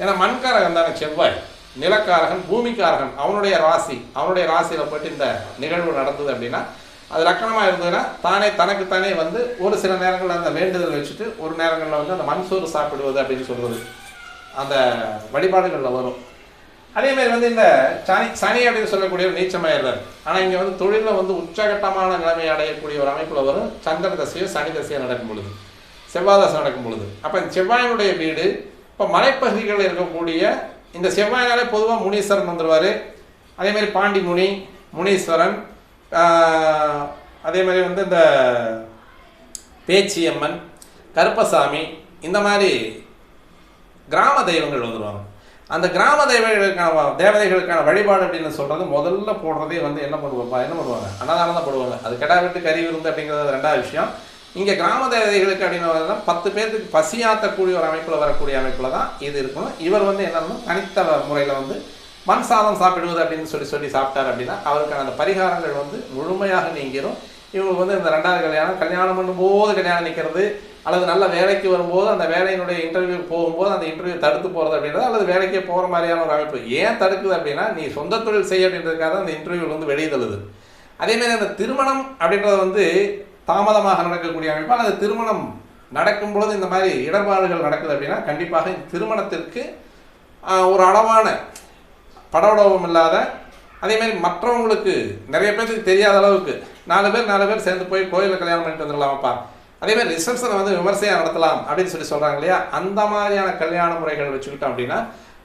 ஏன்னா மண்காரகன் தானே செவ்வாய், நிலக்காரகன், பூமிக்காரகன். அவனுடைய ராசியில் போயிட்டு இந்த நிகழ்வு நடந்தது அப்படின்னா அது லக்கணமாக இருந்ததுன்னா தானே தனக்குத்தானே வந்து ஒரு சில நேரங்களில் அந்த வேண்டுதல் வச்சுட்டு ஒரு நேரங்களில் வந்து அந்த மண்சோறு சாப்பிடுவது அப்படின்னு சொல்கிறது அந்த வழிபாடுகளில் வரும். அதேமாதிரி வந்து இந்த சனி அப்படின்னு சொல்லக்கூடிய ஒரு நீச்சமாயிடுறார். ஆனால் இங்கே வந்து தொழிலில் வந்து உச்சகட்டமான நிலைமை அடையக்கூடிய ஒரு அமைப்பில் வரும். சந்திர தசையோ சனி தசையோ நடக்கும் பொழுது, செவ்வாய் தசை நடக்கும் பொழுது. அப்போ இந்த செவ்வாயினுடைய வீடு இப்போ மலைப்பகுதிகளில் இருக்கக்கூடிய இந்த செவ்வாயினாலே பொதுவாக முனீஸ்வரன் வந்துடுவார். அதேமாதிரி பாண்டி முனி, முனீஸ்வரன், அதே மாதிரி வந்து இந்த பேச்சியம்மன், கருப்பசாமி, இந்த மாதிரி கிராம தெய்வங்கள் வந்துடுவாங்க. அந்த கிராம தேவதைகளுக்கான வழிபாடு அப்படின்னு சொல்கிறது முதல்ல போடுறதே வந்து என்ன பண்ணுவாங்க, அன்னதானம் தான் போடுவாங்க. அது கெடா விட்டு கறி விருந்து அப்படிங்கிறது ரெண்டாவது விஷயம். இங்கே கிராம தேவதைகளுக்கு அப்படின்னு 10 பேருக்கு பசியாற்றக்கூடிய ஒரு அமைப்பில் வரக்கூடிய அமைப்பில் தான் இது இருக்கணும். இவர் வந்து என்னன்னா தனித்த முறையில் வந்து மண் சாதம் சாப்பிடுவது அப்படின்னு சொல்லி சாப்பிட்டார் அப்படின்னா அவருக்கான அந்த பரிகாரங்கள் வந்து முழுமையாக நீங்கிடும். இவங்களுக்கு வந்து இந்த 2வது கல்யாணம் பண்ணும்போது கல்யாணம் நிற்கிறது, அல்லது நல்ல வேலைக்கு வரும்போது அந்த வேலையினுடைய இன்டர்வியூ போகும்போது அந்த இன்டர்வியூ தடுத்து போகிறது அப்படின்றது, அல்லது வேலைக்கே போகிற மாதிரியான ஒரு அமைப்பு. ஏன் தடுக்குது அப்படின்னா நீ சொந்த தொழில் செய்ய அப்படின்றதுக்காக அந்த இன்டர்வியூவில் வந்து வெளியே தள்ளுது. அதேமாதிரி அந்த திருமணம் அப்படின்றது வந்து தாமதமாக நடக்கக்கூடிய அமைப்பு. அல்லது திருமணம் நடக்கும் பொழுது இந்த மாதிரி இடர்பாடுகள் நடக்குது அப்படின்னா கண்டிப்பாக இந்த திருமணத்திற்கு ஒரு அளவான படவடவும் இல்லாத, அதேமாதிரி மற்றவங்களுக்கு நிறைய பேருக்கு தெரியாத அளவுக்கு 4 பேர் சேர்ந்து போய் கோயிலில் கல்யாணம் பண்ணிட்டு வந்துடலாமப்பா, அதேமாதிரி ரிசப்ஷனை வந்து விமர்சையாக நடத்தலாம் அப்படின்னு சொல்கிறாங்க இல்லையா, அந்த மாதிரியான கல்யாண முறைகள் வச்சுக்கிட்டோம் அப்படின்னா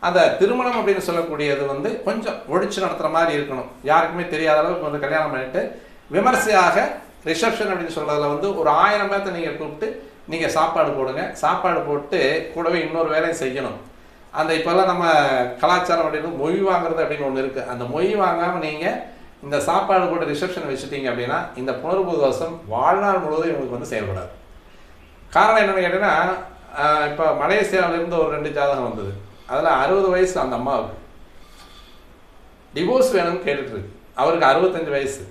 அந்த திருமணம் அப்படின்னு சொல்லக்கூடியது வந்து கொஞ்சம் ஒழிச்சு நடத்துகிற மாதிரி இருக்கணும். யாருக்குமே தெரியாத அளவுக்கு வந்து கல்யாணம் பண்ணிட்டு விமர்சையாக ரிசப்ஷன் அப்படின்னு சொல்கிறதுல வந்து ஒரு 1000 பேர்த்தை நீங்கள் கூப்பிட்டு நீங்கள் சாப்பாடு போடுங்க. சாப்பாடு போட்டு கூடவே இன்னொரு வேலையும் செய்யணும். அந்த இப்போல்லாம் நம்ம கலாச்சாரம் அப்படின்னு மொய் வாங்குறது அப்படின்னு ஒன்று இருக்குது. அந்த மொய் வாங்காமல் நீங்கள் இந்த சாப்பாடு கூட ரிசப்ஷன் வச்சுட்டீங்க அப்படின்னா இந்த புனர்பூ தோஷம் வாழ்நாள் முழுவதும் இவங்களுக்கு வந்து செயல்படாது. காரணம் என்னென்னு கேட்டீங்கன்னா இப்போ மலேசியாவிலேருந்து ஒரு 2 ஜாதகம் வந்தது. அதில் 60 வயசு அந்த அம்மாவுக்கு டிவோர்ஸ் வேணும்னு கேட்டுட்ருக்கு. அவருக்கு 65 வயசு.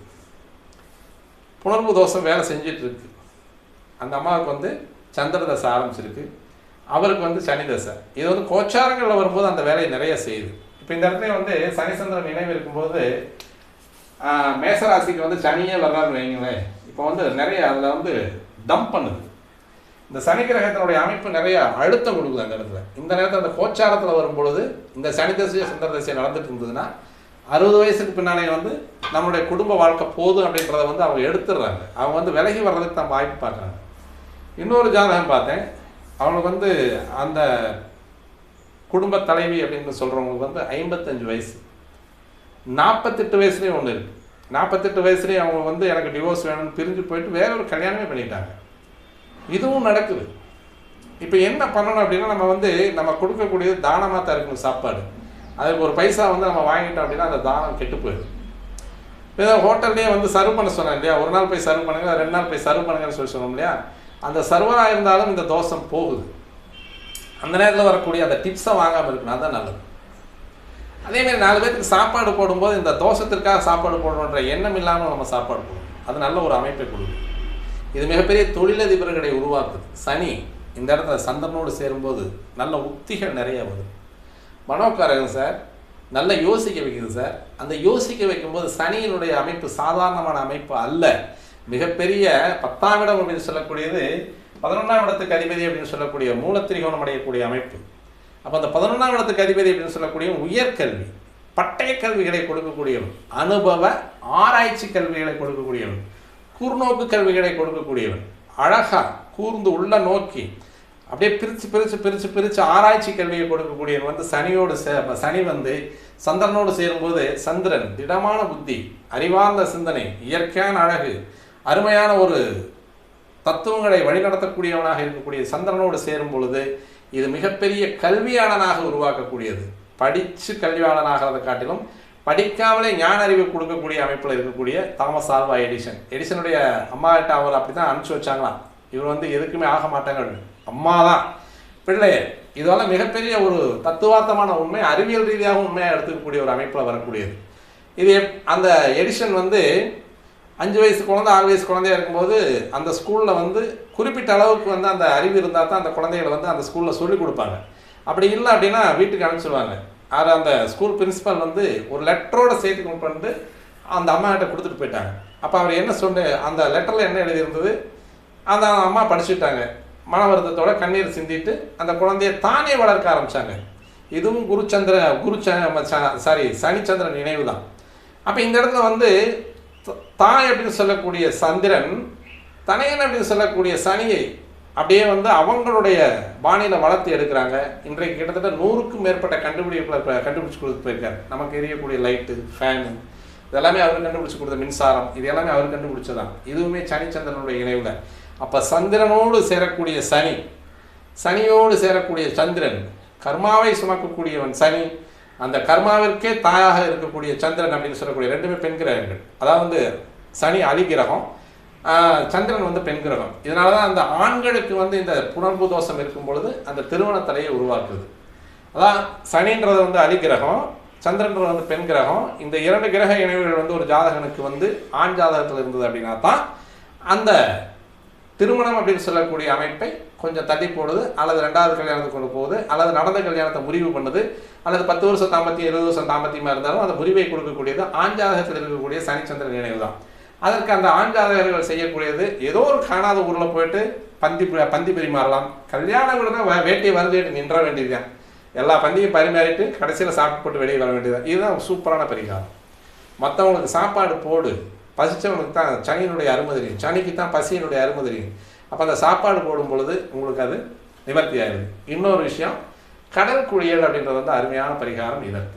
புனர்பூ தோஷம் வேலை செஞ்சிட்ருக்கு. அந்த அம்மாவுக்கு வந்து சந்திர தசை ஆரம்பிச்சிருக்கு, அவருக்கு வந்து சனி தசை. இது வந்து கோச்சாரங்களில் வரும்போது அந்த வேலையை நிறைய செய்யுது. இப்போ இந்த இடத்துல வந்து சனி சந்திரன் நினைவு இருக்கும்போது மேசராசிக்கு வந்து சனியே வர்றாருன்னு வைங்களேன். இப்போ வந்து நிறைய அதில் வந்து டம்ப் பண்ணுது. இந்த சனி கிரகத்தினுடைய அமைப்பு நிறைய அழுத்தம் கொடுக்குது அந்த இடத்துல. இந்த நேரத்தில் அந்த கோச்சாரத்தில் வரும்பொழுது இந்த சனி தசையோ சந்திர தசையோ நடந்துட்டு இருந்ததுன்னா 60 வயசுக்கு பின்னாலே வந்து நம்மளுடைய குடும்ப வாழ்க்கை போதும் அப்படின்றத வந்து அவங்க எடுத்துடுறாங்க. அவங்க வந்து விலகி வர்றதுக்கு தான் வாய்ப்பு பார்க்குறாங்க. இன்னொரு ஜாதகம் பார்த்தேன். அவங்களுக்கு வந்து அந்த குடும்ப தலைவி அப்படின்னு சொல்கிறவங்களுக்கு வந்து 55 வயசு. 48 வயசுலேயும் ஒன்று இருக்குது. 48 வயசுலேயே அவங்க வந்து எனக்கு டிவோர்ஸ் வேணும்னு பிரிஞ்சு போயிட்டு வேற ஒரு கல்யாணமே பண்ணிட்டாங்க. இதுவும் நடக்குது. இப்போ என்ன பண்ணணும் அப்படின்னா நம்ம வந்து நம்ம கொடுக்கக்கூடியது தானமாக தான் இருக்கணும். சாப்பாடு அதுக்கு ஒரு பைசா வந்து நம்ம வாங்கிட்டோம் அப்படின்னா அந்த தானம் கெட்டு போயிடும். இப்போ ஹோட்டல்லேயே வந்து சர்வ் பண்ண சொன்னேன் இல்லையா, ஒரு நாள் போய் சர்வ் பண்ணுங்க, 2 நாள் போய் சர்வ் பண்ணுங்கன்னு சொல்லி சொன்னோம் இல்லையா, அந்த சர்வராக இருந்தாலும் இந்த தோஷம் போகுது. அந்த நேரத்தில் வரக்கூடிய அந்த டிப்ஸை வாங்காமல் இருக்கணும், அதுதான் நல்லது. அதேமாதிரி 4 பேருக்கு சாப்பாடு போடும்போது இந்த தோஷத்திற்காக சாப்பாடு போடணுன்ற எண்ணம் இல்லாமல் நம்ம சாப்பாடு போடணும். அது நல்ல ஒரு அமைப்பை கொடுக்கும். இது மிகப்பெரிய தொழிலதிபர்களை உருவாக்குது. சனி இந்த இடத்துல சந்திரனோடு சேரும்போது நல்ல உத்திகள் நிறைய வருது. மனோக்காரங்க சார் நல்ல யோசிக்க வைக்குது சார். அந்த யோசிக்க வைக்கும்போது சனியினுடைய அமைப்பு சாதாரணமான அமைப்பு அல்ல. மிகப்பெரிய 10ஆம் இடம் அப்படின்னு சொல்லக்கூடியது 11ஆம் இடத்துக்கு அதிபதி அப்படின்னு சொல்லக்கூடிய மூலத்திரிகோணம் அடையக்கூடிய அமைப்பு. அப்போ அந்த 11ஆம் இடத்துக்கு அதிபதி அப்படின்னு சொல்லக்கூடிய உயர்கல்வி, பட்டய கல்விகளை கொடுக்கக்கூடியவன், அனுபவ ஆராய்ச்சி கல்விகளை கொடுக்கக்கூடியவன், கூர்நோக்கு கல்விகளை கொடுக்கக்கூடியவன், அழகா கூர்ந்து உள்ள நோக்கி அப்படியே பிரித்து ஆராய்ச்சி கல்வியை கொடுக்கக்கூடியவன் வந்து சனி வந்து சந்திரனோடு சேரும்போது சந்திரன் திடமான புத்தி, அறிவார்ந்த சிந்தனை, இயற்கையான அழகு, அருமையான ஒரு தத்துவங்களை வழிநடத்தக்கூடியவனாக இருக்கக்கூடிய சந்திரனோடு சேரும் பொழுது இது மிகப்பெரிய கல்வியாளனாக உருவாக்கக்கூடியது. படித்து கல்வியாளனாகிறத காட்டிலும் படிக்காமலே ஞான அறிவு கொடுக்கக்கூடிய அமைப்பில் இருக்கக்கூடிய தாமஸ் ஆல்வா எடிசனுடைய அம்மா கிட்ட அவர் அப்படி தான் அனுப்பிச்சி வச்சாங்களாம். இவர் வந்து எதுக்குமே ஆக மாட்டாங்க, அம்மா தான் பிள்ளைய. இதெல்லாம் மிகப்பெரிய ஒரு தத்துவார்த்தமான உண்மை, அறிவியல் ரீதியாக உண்மையாக எடுத்துக்கக்கூடிய ஒரு அமைப்பில் வரக்கூடியது. இது அந்த எடிசன் வந்து 5 வயசு குழந்தை 6 வயசு குழந்தையா இருக்கும்போது அந்த ஸ்கூலில் வந்து குறிப்பிட்ட அளவுக்கு வந்து அந்த அறிவு இருந்தால் தான் அந்த குழந்தைகளை வந்து அந்த ஸ்கூலில் சொல்லிக் கொடுப்பாங்க. அப்படி இல்லை அப்படின்னா வீட்டுக்கு அனுப்பிச்சிடுவாங்க. அது அந்த ஸ்கூல் பிரின்சிபல் வந்து ஒரு லெட்டரோடு சேர்த்து கொண்டு வந்து அந்த அம்மா கிட்ட கொடுத்துட்டு போயிட்டாங்க. அப்போ அவர் என்ன அந்த லெட்டரில் என்ன எழுதியிருந்தது அந்த அம்மா படிச்சுட்டாங்க. மன வருத்தத்தோட கண்ணீர் சிந்திட்டு அந்த குழந்தைய தானே வளர்க்க ஆரம்பித்தாங்க. இதுவும் சனிச்சந்திரன் நினைவு தான். அப்போ இந்த இடத்துல வந்து தாய் அப்படின்னு சொல்லக்கூடிய சந்திரன், தனையன் அப்படின்னு சொல்லக்கூடிய சனியை அப்படியே வந்து அவங்களுடைய பாணியில் வளர்த்து எடுக்கிறாங்க. இன்றைக்கு கிட்டத்தட்ட 100க்கும் மேற்பட்ட கண்டுபிடிச்சு கொடுத்து போயிருக்காரு. நமக்கு எரியக்கூடிய லைட்டு, ஃபேனு, இதெல்லாமே அவர் கண்டுபிடிச்சு கொடுத்த மின்சாரம், இது எல்லாமே அவர் கண்டுபிடிச்சதான். இதுவுமே சனிச்சந்திரனுடைய இணைவில். அப்போ சந்திரனோடு சேரக்கூடிய சனி, சனியோடு சேரக்கூடிய சந்திரன், கர்மாவை சுமக்கக்கூடியவன் சனி, அந்த கர்மாவிற்கே தாயாக இருக்கக்கூடிய சந்திரன் அப்படின்னு சொல்லக்கூடிய ரெண்டுமே பெண் கிரகங்கள். அதாவது சனி அலிகிரகம், சந்திரன் வந்து பெண் கிரகம். இதனால தான் அந்த ஆண்களுக்கு வந்து இந்த புணர்வு தோஷம் இருக்கும் பொழுது அந்த திருமண தடையை உருவாக்குது. அதான் சனின்றது வந்து அலிகிரகம், சந்திரன்றது வந்து பெண் கிரகம். இந்த 2 கிரக இணைவுகள் வந்து ஒரு ஜாதகனுக்கு வந்து ஆண் ஜாதகத்தில் இருந்தது அப்படின்னா தான் அந்த திருமணம் அப்படின்னு சொல்லக்கூடிய அமைப்பை கொஞ்சம் தள்ளி போடுது, அல்லது 2வது கல்யாணத்துக்கு கொண்டு போகுது, அல்லது நடந்த கல்யாணத்தை முறிவு பண்ணுது, அல்லது 10 வருஷம் தாம்பத்தியம் 20 வருஷம் தாம்பத்தியமாக இருந்தாலும் அந்த முறிவை கொடுக்கக்கூடியது ஆண் ஜாதகத்தில் இருக்கக்கூடிய சனிச்சந்திரன் நினைவு தான். அதற்கு அந்த ஆண் ஜாதகர்கள் செய்யக்கூடியது ஏதோ ஒரு காணாத ஊரில் போயிட்டு பந்தி பரிமாறலாம். கல்யாணம் கூட வேட்டியை வந்து நின்ற வேண்டியதுதான். எல்லா பந்தியும் பரிமாறிட்டு கடைசியில் சாப்பிட்டு போட்டு வெளியே வர வேண்டியதுதான். இதுதான் சூப்பரான பரிகாரம். மற்றவங்களுக்கு சாப்பாடு போடு, பசிச்சவனுக்கு தான் சனியினுடைய அருமை தெரியும், சனிக்கு தான் பசியினுடைய அருமை தெரியும். அப்போ அந்த சாப்பாடு போடும் பொழுது உங்களுக்கு அது நிவர்த்தி ஆயிடுது. இன்னொரு விஷயம், கடல் குளியல் அப்படின்றது வந்து அருமையான பரிகாரம். இதற்கு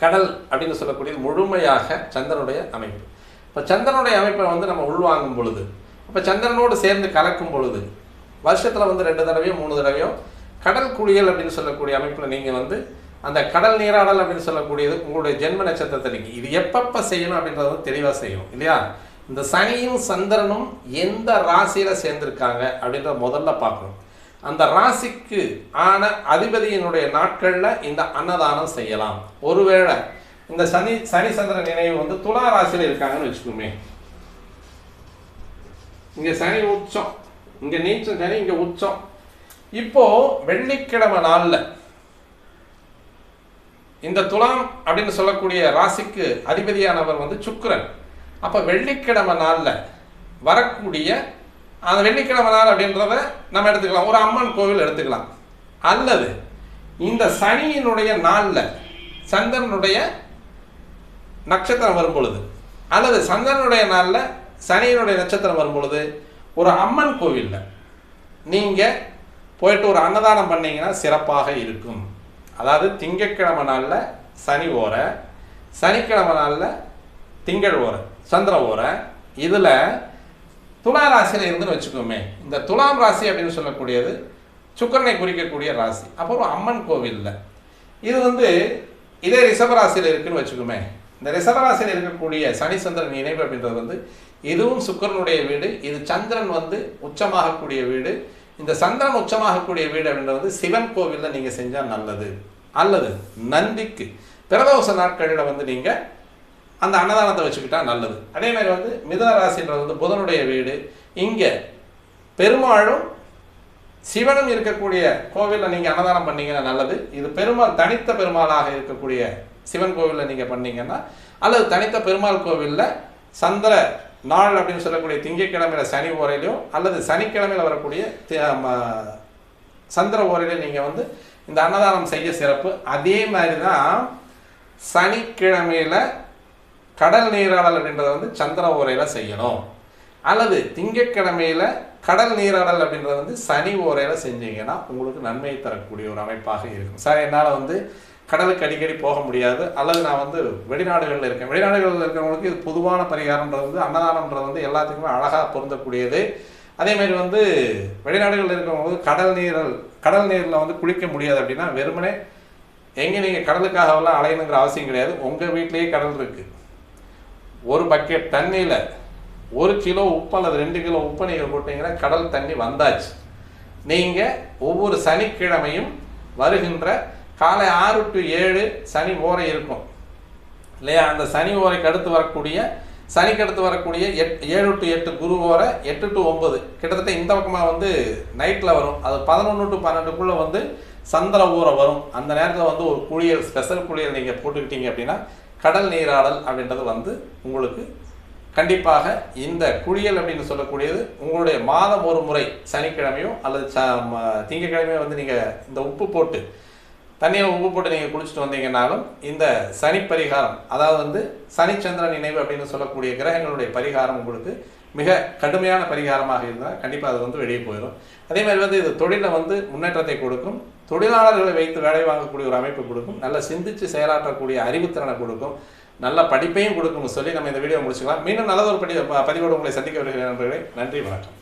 கடல் அப்படின்னு சொல்லக்கூடியது முழுமையாக சந்திரனுடைய அமைப்பு. இப்போ சந்திரனுடைய அமைப்பை வந்து நம்ம உள்வாங்கும் பொழுது, இப்போ சந்திரனோடு சேர்ந்து கலக்கும் பொழுது வருஷத்தில் வந்து 2 தடவையோ 3 தடவையோ கடல் குளியல் அப்படின்னு சொல்லக்கூடிய அமைப்பில் நீங்கள் வந்து அந்த கடல் நீராடல் அப்படின்னு சொல்லக்கூடியது உங்களுடைய ஜென்ம நட்சத்திரத்தை நீங்கள் இது எப்பப்போ செய்யணும் அப்படின்றத வந்து தெளிவாக செய்யணும் இல்லையா. இந்த சனியும் சந்திரனும் எந்த ராசியில் சேர்ந்துருக்காங்க அப்படின்றத முதல்ல பார்க்கணும். அந்த ராசிக்கு ஆன அதிபதியினுடைய நாட்களில் இந்த அன்னதானம் செய்யலாம். ஒருவேளை இந்த சனி சந்திரன் நினைவு வந்து துலா ராசியில் இருக்காங்கன்னு வச்சுக்கோமே, இங்கே சனி உச்சம், இங்கே நீச்சம் சனி, இங்கே உச்சம். இப்போ வெள்ளிக்கிழமை நாளில் இந்த துலாம் அப்படின்னு சொல்லக்கூடிய ராசிக்கு அதிபதியானவர் வந்து சுக்கிரன். அப்போ வெள்ளிக்கிழமை நாளில் வரக்கூடிய அந்த வெள்ளிக்கிழமை நாள் அப்படின்றத நம்ம எடுத்துக்கலாம், ஒரு அம்மன் கோவில் எடுத்துக்கலாம். அல்லது இந்த சனியினுடைய நாளில் சந்திரனுடைய நட்சத்திரம் வரும் பொழுது, அல்லது சந்திரனுடைய நாளில் சனியினுடைய நட்சத்திரம் வரும் பொழுது ஒரு அம்மன் கோவிலில் நீங்கள் போயிட்டு ஒரு அன்னதானம் பண்ணிங்கன்னா சிறப்பாக இருக்கும். அதாவது திங்கட்கிழமை நாளில் சனி ஓரை, சனிக்கிழமை நாளில் திங்கள் ஓரை, சந்திர ஓரை. இதில் துலா ராசியில் இருந்துன்னு வச்சுக்கோமே, இந்த துலாம் ராசி அப்படின்னு சொல்லக்கூடியது சுக்கிரனை குறிக்கக்கூடிய ராசி. அப்போ ஒரு அம்மன் கோவிலில் இது வந்து இதே ரிஷபராசியில் இருக்குன்னு வச்சுக்கோமே, இந்த ரிஷபராசியில் இருக்கக்கூடிய சனி சந்திரன் இணைவு அப்படின்றது வந்து இதுவும் சுக்கிரனுடைய வீடு, இது சந்திரன் வந்து உச்சமாகக்கூடிய வீடு. இந்த சந்திரன் உச்சமாகக்கூடிய வீடு அப்படின்றது வந்து சிவன் கோவிலில் நீங்கள் செஞ்சால் நல்லது. அல்லது நந்திக்கு பிரதோஷ நாட்களில் வந்து நீங்கள் அந்த அன்னதானத்தை வச்சுக்கிட்டா நல்லது. அதே மாதிரி வந்து மிதுன ராசின்றது வந்து புதனுடைய வீடு, இங்கே பெருமாளும் சிவனும் இருக்கக்கூடிய கோவிலில் நீங்கள் அன்னதானம் பண்ணீங்கன்னா நல்லது. இது பெருமாள் தனித்த பெருமாளாக இருக்கக்கூடிய சிவன் கோவிலில் நீங்கள் பண்ணீங்கன்னா, அல்லது தனித்த பெருமாள் கோவிலில் சந்திர நாள் அப்படின்னு சொல்லக்கூடிய திங்கட்கிழமையில் சனி ஓரையிலையோ அல்லது சனிக்கிழமையில் வரக்கூடிய சந்திர ஓரையிலையும் நீங்கள் வந்து இந்த அன்னதானம் செய்ய சிறப்பு. அதே மாதிரி தான் சனிக்கிழமையில் கடல் நீராடல் அப்படின்றத வந்து சந்திர ஓரையில் செய்யணும். அல்லது திங்கட்கிழமையில் கடல் நீராடல் அப்படின்றத வந்து சனி ஓரையில் செஞ்சீங்கன்னா உங்களுக்கு நன்மை தரக்கூடிய ஒரு அமைப்பாக இருக்கும். சார் என்னால் வந்து கடலுக்கு அடிக்கடி போக முடியாது, அல்லது நான் வந்து வெளிநாடுகளில் இருக்கேன். வெளிநாடுகளில் இருக்கிறவங்களுக்கு இது பொதுவான பரிகாரன்றது வந்து அன்னதானம்ன்றது வந்து எல்லாத்துக்குமே அழகாக பொருந்தக்கூடியது. அதேமாதிரி வந்து வெளிநாடுகளில் இருக்கிறவங்க வந்து கடல் நீரில் வந்து குளிக்க முடியாது அப்படின்னா வெறுமனே எங்கே நீங்கள் கடலுக்காகவெல்லாம் அலையணுங்கிற அவசியம் கிடையாது. உங்கள் வீட்டிலேயே கடல் இருக்குது. ஒரு பக்கெட் தண்ணியில் 1 கிலோ உப்பு அல்லது 2 கிலோ உப்பு நீங்கள் போட்டிங்கன்னா கடல் தண்ணி வந்தாச்சு. நீங்கள் ஒவ்வொரு சனிக்கிழமையும் வருகின்ற காலை 6 to 7 சனி ஓரை இருக்கும் இல்லையா? அந்த சனி ஓரைக்கு அடுத்து வரக்கூடிய சனிக்கு அடுத்து வரக்கூடிய 7 to 8 குரு ஓரை, 8 to 9 கிட்டத்தட்ட இந்த பக்கமாக வந்து நைட்டில் வரும். அது 11 to 12 வந்து சந்திர ஊரை வரும். அந்த நேரத்தில் வந்து ஒரு குளியல், ஸ்பெஷல் குளியல் நீங்கள் போட்டுக்கிட்டீங்க அப்படின்னா கடல் நீராடல் அப்படின்றது வந்து உங்களுக்கு கண்டிப்பாக இந்த குளியல் அப்படின்னு சொல்லக்கூடியது உங்களுடைய மாதம் ஒரு முறை சனிக்கிழமையோ அல்லது திங்கக்கிழமையோ வந்து நீங்கள் இந்த உப்பு போட்டு தண்ணியில் உப்பு போட்டு நீங்கள் குளிச்சுட்டு வந்தீங்கன்னாலும் இந்த சனி பரிகாரம், அதாவது வந்து சனிச்சந்திரன் நினைவு அப்படின்னு சொல்லக்கூடிய கிரகங்களுடைய பரிகாரம் உங்களுக்கு மிக கடுமையான பரிகாரமாக இருந்தால் கண்டிப்பாக அது வந்து வெளியே போயிடும். அதே மாதிரி வந்து இது தொழிலை வந்து முன்னேற்றத்தை கொடுக்கும், தொழிலாளர்களை வைத்து வேலை வாங்கக்கூடிய ஒரு அமைப்பு கொடுக்கும், நல்லா சிந்தித்து செயலாற்றக்கூடிய அறிவுத்திறனை கொடுக்கும், நல்ல படிப்பையும் கொடுக்கும்னு சொல்லி நம்ம இந்த வீடியோ முடிச்சுக்கலாம். மீண்டும் நல்ல ஒரு பதிவோடு உங்களை சந்திக்க வருகிறேன் நண்பர்களே. நன்றி, வணக்கம்.